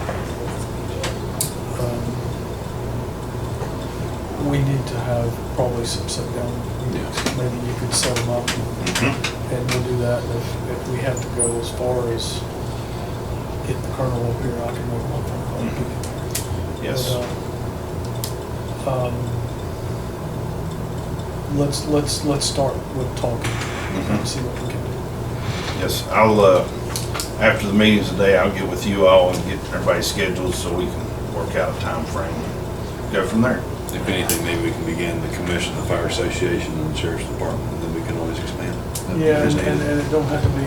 We need to have probably some sit-down meetings. Maybe you could set them up and we'll do that. If we have to go as far as get the colonel up here, I can make one phone call. Yes. But, let's start with talking and see what we can do. Yes, I'll, after the meetings today, I'll get with you all and get everybody's schedules so we can work out a time frame. Go from there. If anything, maybe we can begin the commission, the fire association, and the sheriff's department, and then we can always expand. Yeah, As and needed. it don't have to be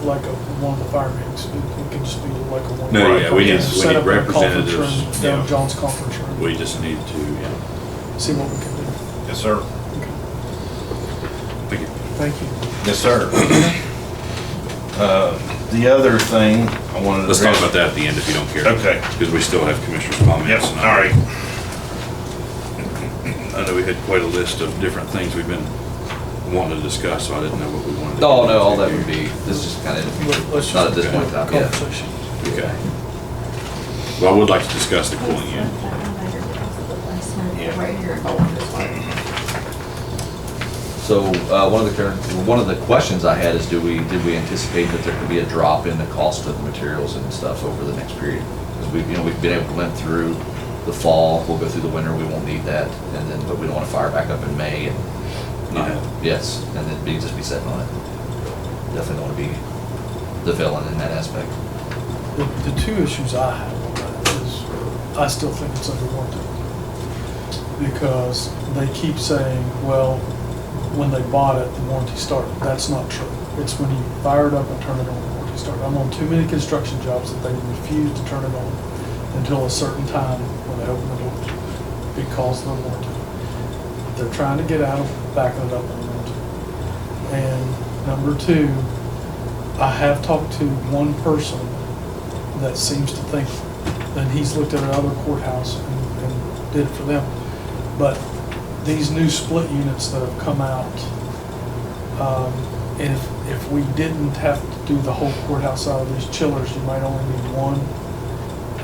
like one of the fire meetings. It can just be like a one. No, yeah, we need Set up a conference representatives, room, down John's conference room. We just need to, See what we can do. Yes, sir. thank you. Thank you. Yes, sir. The other thing I wanted to. Let's talk about that at the end if you don't care. Okay. Because we still have commissioners' comments. Yep, and all right. I know we had quite a list of different things we've been wanting to discuss, so I didn't know what we wanted to do. Oh, no, all that would be, this is kind of, Let's not at just this point in time, yeah. conversation. Okay. Well, I would like to discuss the cooling unit. So, one of the questions I had is, did we anticipate that there could be a drop in the cost of the materials and stuff over the next period? Because we've been able to limp through the fall, we'll go through the winter, we won't need that, and then, but we don't want to fire back up in May and, yes, and then just be sitting on it. Definitely don't want to be the villain in that aspect. The two issues I have on that is, I still think it's under warranty. Because they keep saying, well, when they bought it, the warranty started. That's not true. It's when you fire it up and turn it on, the warranty started. I'm on too many construction jobs that they refuse to turn it on until a certain time when they open the doors, because of the warranty. They're trying to get out of backing it up on the warranty. And number two, I have talked to one person that seems to think, and he's looked at another courthouse and did it for them. But these new split units that have come out, and if we didn't have to do the whole courthouse out of these chillers, you might only need one,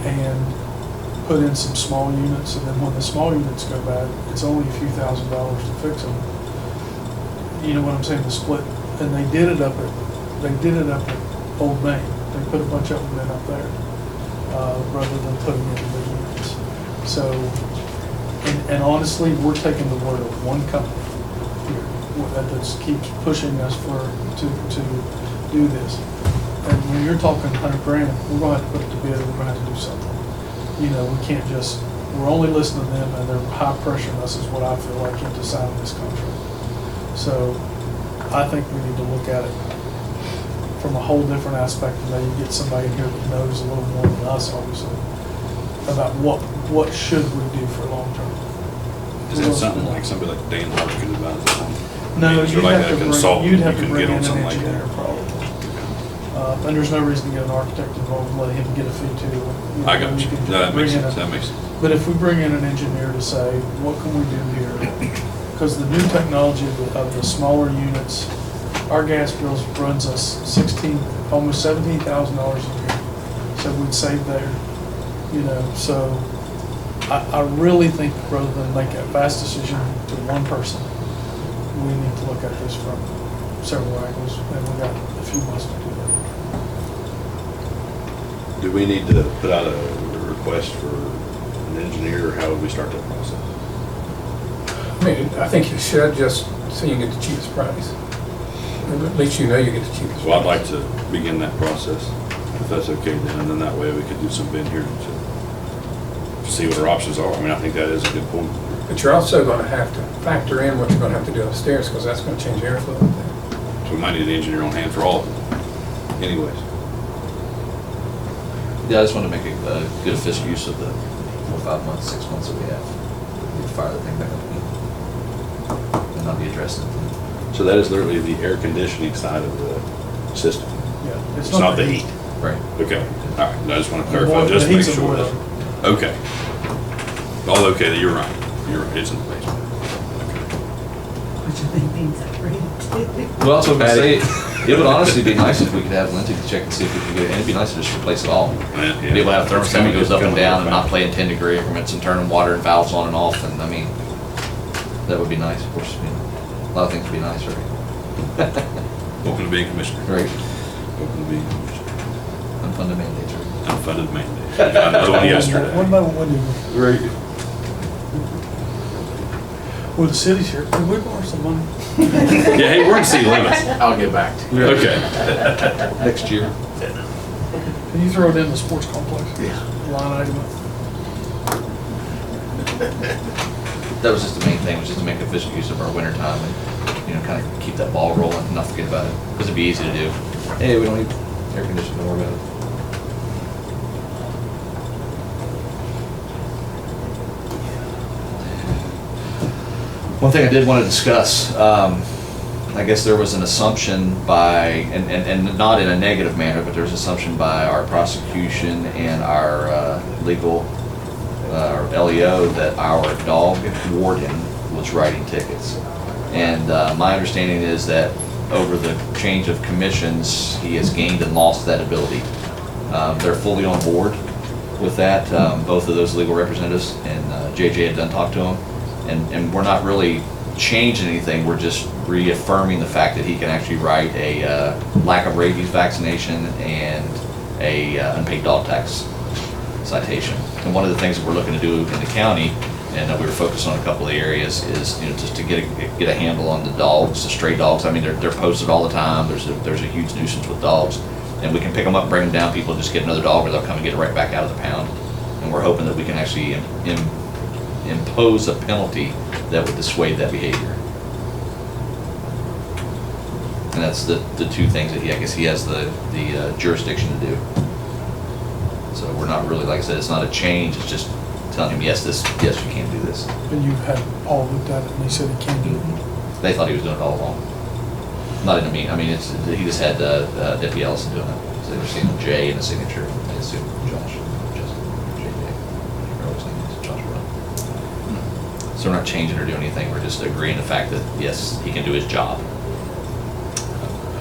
and put in some small units, and then when the small units go bad, it's only a few $1,000s to fix them. You know what I'm saying, the split, and they did it up at Old Main. They put a bunch of them in up there, rather than putting in the units. So, and honestly, we're taking the word of one company here that just keeps pushing us to do this. And when you're talking $100 grand, we're gonna have to put it to bid, we're gonna have to do something. We can't just, we're only listening to them and they're high pressuring us is what I feel like into signing this contract. So I think we need to look at it from a whole different aspect, and maybe get somebody in here that knows a little more than us, obviously, about what should we do for long term. Is that something like somebody like Dan Hart could advise us on? No, Is there you'd like have a to consultant bring, you'd have you to can bring get in on an something like engineer that? probably. And there's no reason to get an architect involved and let him get a fee too. I got you. can No, that bring makes in sense, a- that makes sense. But if we bring in an engineer to say, what can we do here? Because the new technology of the smaller units, our gas bills runs us almost $17,000 a year. So we'd save there, so I really think rather than make a fast decision to one person, we need to look at this from several angles, and we got a few months to do that. Do we need to put out a request for an engineer, or how would we start that process? I mean, I think you should, just so you get the cheapest price. At least you know you get the cheapest price. Well, I'd like to begin that process, if that's okay then, and then that way we could do some bid here to see what our options are. I mean, I think that is a good point. But you're also gonna have to factor in what you're gonna have to do upstairs, because that's gonna change airflow up there. So we might need an engineer on hand for all of them. Anyways, Yeah, I just want to make a good efficient use of the 4, 5 months, 6 months that we have. We can fire the thing back up and not be addressed. so that is literally the air conditioning side of the system. Yeah. It's not the heat. Right. Okay, all right, I just want to clarify, just to The make heat's a sure. boiler. Okay. All okay, you're right, it's in the basement. Which I think means that rate. Well, that's what I say. It would honestly be nice if we could have Lindsay to check and see if we could get it, and it'd be nice to just replace it all. Yeah. Be able to have a thermostat that goes up and down and not play. play in 10-degree increments and turning water and valves on and off, and I mean, that would be nice, of course, a lot of things would be nice, right? Welcome to being commissioner. Right. Welcome to being commissioner. Unfunded mandates, right? Unfunded mandate. I got another one yesterday. What about when you, Right. with the city's here, could we borrow some money? Yeah, hey, we're in city limits. I'll get back to you. Okay. Next year. Can you throw it in the sports complex? Yeah. Line item. That was just the main thing, was just to make efficient use of our winter time and, you know, kind of keep that ball rolling and not forget about it. Because it'd be easy to do. Hey, we don't need air conditioning, don't worry about it. One thing I did want to discuss, I guess there was an assumption by, and not in a negative manner, but there was an assumption by our prosecution and our legal, our LEO, that our dog warden was writing tickets. And my understanding is that over the change of commissions, he has gained and lost that ability. They're fully on board with that, both of those legal representatives, and JJ had done talk to him. And we're not really changing anything, we're just reaffirming the fact that he can actually write a lack of rabies vaccination and a unpaid dog tax citation. And one of the things that we're looking to do in the county, and we were focused on a couple of areas, is, you know, just to get a handle on the dogs, the stray dogs. I mean, they're posted all the time, there's a huge nuisance with dogs, and we can pick them up, bring them down, people just get another dog, or they'll come and get it right back out of the pound. And we're hoping that we can actually impose a penalty that would dissuade that behavior. And that's the two things that I guess he has the jurisdiction to do. So we're not really, like I said, it's not a change, it's just telling him, yes, you can do this. And you had Paul looked at it and he said he can't do it. They thought he was doing it all along. Not in a mean, I mean, he just had Deputy Ellison doing it. So they were seeing a J in the signature, I assume Josh, Justin, JJ, whatever his name is, Josh Brown. So we're not changing or doing anything, we're just agreeing the fact that, yes, he can do his job.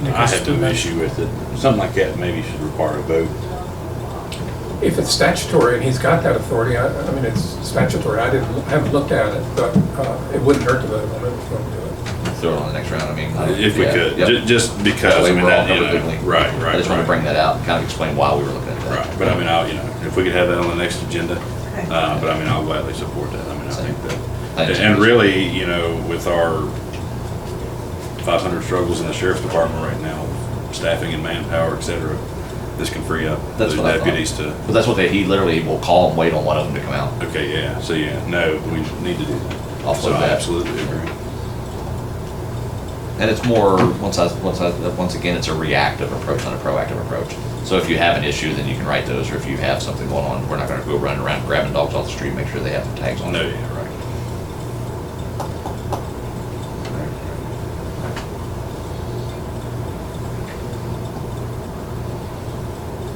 I have no issue with it. Something like that maybe should require a vote. If it's statutory and he's got that authority, I mean, it's statutory, I haven't looked at it, but it wouldn't hurt to vote on it if you want to do it. Throw it on the next round, I mean. If we yeah, could, yep. just because, That way I mean, we're all that, you covered know, legally. right. I just want to bring that out and kind of explain why we were looking at that. Right, but I mean, if we could have that on the next agenda, but I mean, I'll gladly support that. I mean, I think that, and really, you know, with our 500 struggles in the sheriff's department right now, staffing and manpower, et cetera, this can free up That's those what I thought. deputies to, But that's what he literally will call and wait on one of them to come out. okay, yeah, so yeah, no, we need to do that. I'll So flip I that. absolutely agree. And it's more, once again, it's a reactive approach, not a proactive approach. So if you have an issue, then you can write those, or if you have something going on, we're not gonna go running around grabbing dogs off the street, make sure they have the tags on. No, yeah, right.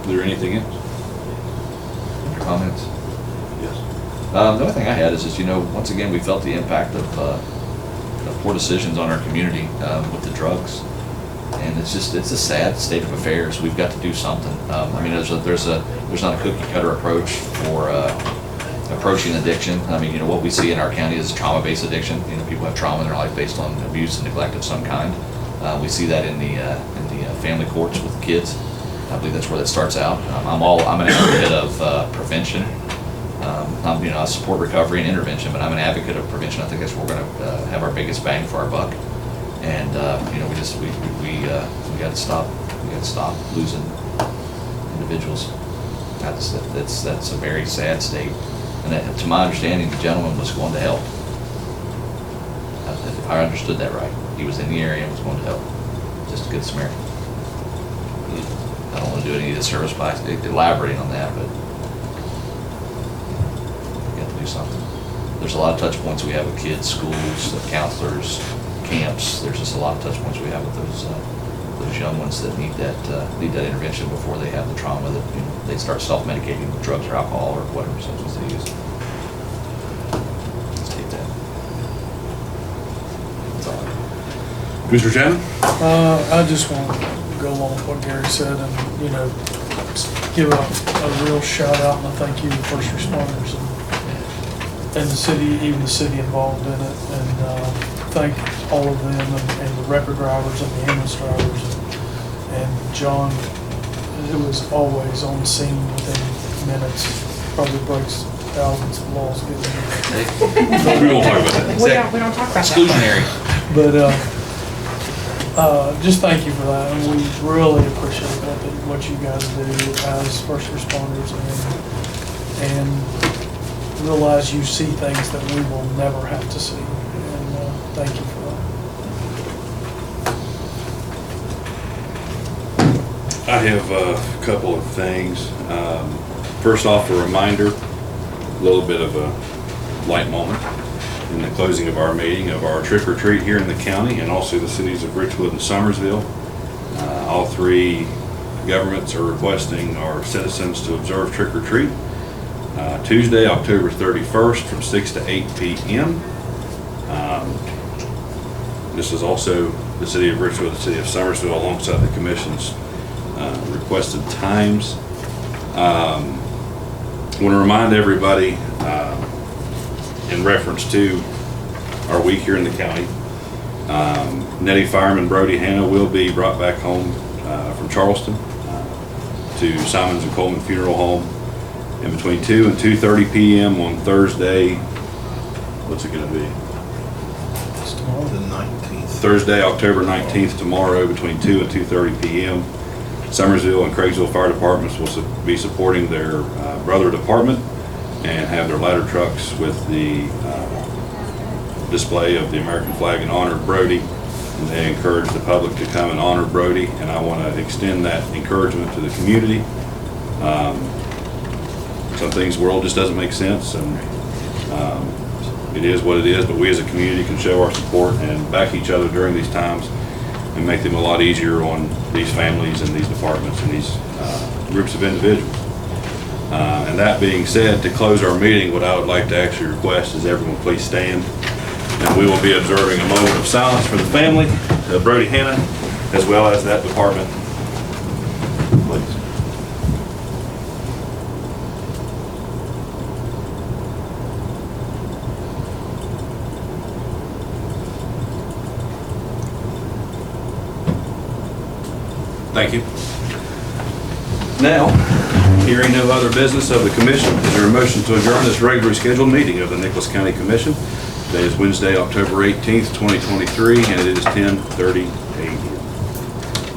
Is there anything else? Comments? Yes. The only thing I had is just, you know, once again, we felt the impact of poor decisions on our community with the drugs. And it's a sad state of affairs. We've got to do something. I mean, there's not a cookie cutter approach for approaching addiction. I mean, you know, what we see in our county is trauma-based addiction. You know, people have trauma in their life based on abuse and neglect of some kind. We see that in the family courts with kids. I believe that's where that starts out. I'm an advocate of prevention. I support recovery and intervention, but I'm an advocate of prevention. I think that's where we're going to have our biggest bang for our buck. And we got to stop. We got to stop losing individuals. That's a very sad state. And that, to my understanding, the gentleman was going to help. If I understood that right, he was in the area and was going to help. Just a good Samaritan. I don't want to do any of the service by elaborating on that, but we got to do something. There's a lot of touch points we have with kids, schools, counselors, camps. There's just a lot of touch points we have with those young ones that need that intervention before they have the trauma that they start self-medicating with drugs or alcohol or whatever substance they use. Let's take that. That's all I have. Mr. Shannon? I just want to go along with what Gary said and, give a real shout out and a thank you to first responders and the city, even the city involved in it, and thank all of them and the record drivers and the ambulance drivers and John, who was always on scene within minutes, probably breaks thousands of laws getting there. We won't talk about that. We don't talk about that. Exclusionary. But just thank you for that, and we really appreciate what you guys do as first responders and realize you see things that we will never have to see, and thank you for that. I have a couple of things. First off, a reminder, a little bit of a light moment in the closing of our meeting of our trick or treat here in the county and also the cities of Richwood and Summersville. All three governments are requesting our citizens to observe trick or treat Tuesday, October 31st from 6 to 8 p.m. This is also the city of Richwood, the city of Summersville, alongside the commission's requested times. I want to remind everybody in reference to our week here in the county, Nettie Fireman Brody Hanna will be brought back home from Charleston to Simons and Coleman Funeral Home in between 2 and 2:30 p.m. on Thursday. What's it going to be? It's tomorrow. The 19th. Thursday, October 19th, tomorrow, between 2 and 2:30 p.m. Summersville and Craigsville Fire Departments will be supporting their brother department and have their ladder trucks with the display of the American flag and honor Brody. And they encourage the public to come and honor Brody, and I want to extend that encouragement to the community. Some things, the world just doesn't make sense, and it is what it is, but we as a community can show our support and back each other during these times and make them a lot easier on these families and these departments and these groups of individuals. And that being said, to close our meeting, what I would like to actually request is everyone please stand, and we will be observing a moment of silence for the family of Brody Hanna, as well as that department. Please. Thank you. Now, hearing no other business of the commission, is there a motion to adjourn this regularly scheduled meeting of the Nicholas County Commission? Today is Wednesday, October 18th, 2023, and it is 10:30 a.m.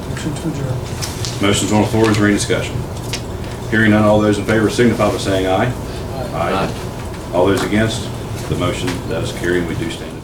Motion to adjourn. Motion's on the floor. Is there any discussion? Hearing none, all those in favor signify by saying aye. Aye. All those against, the motion that is carried, we do stand.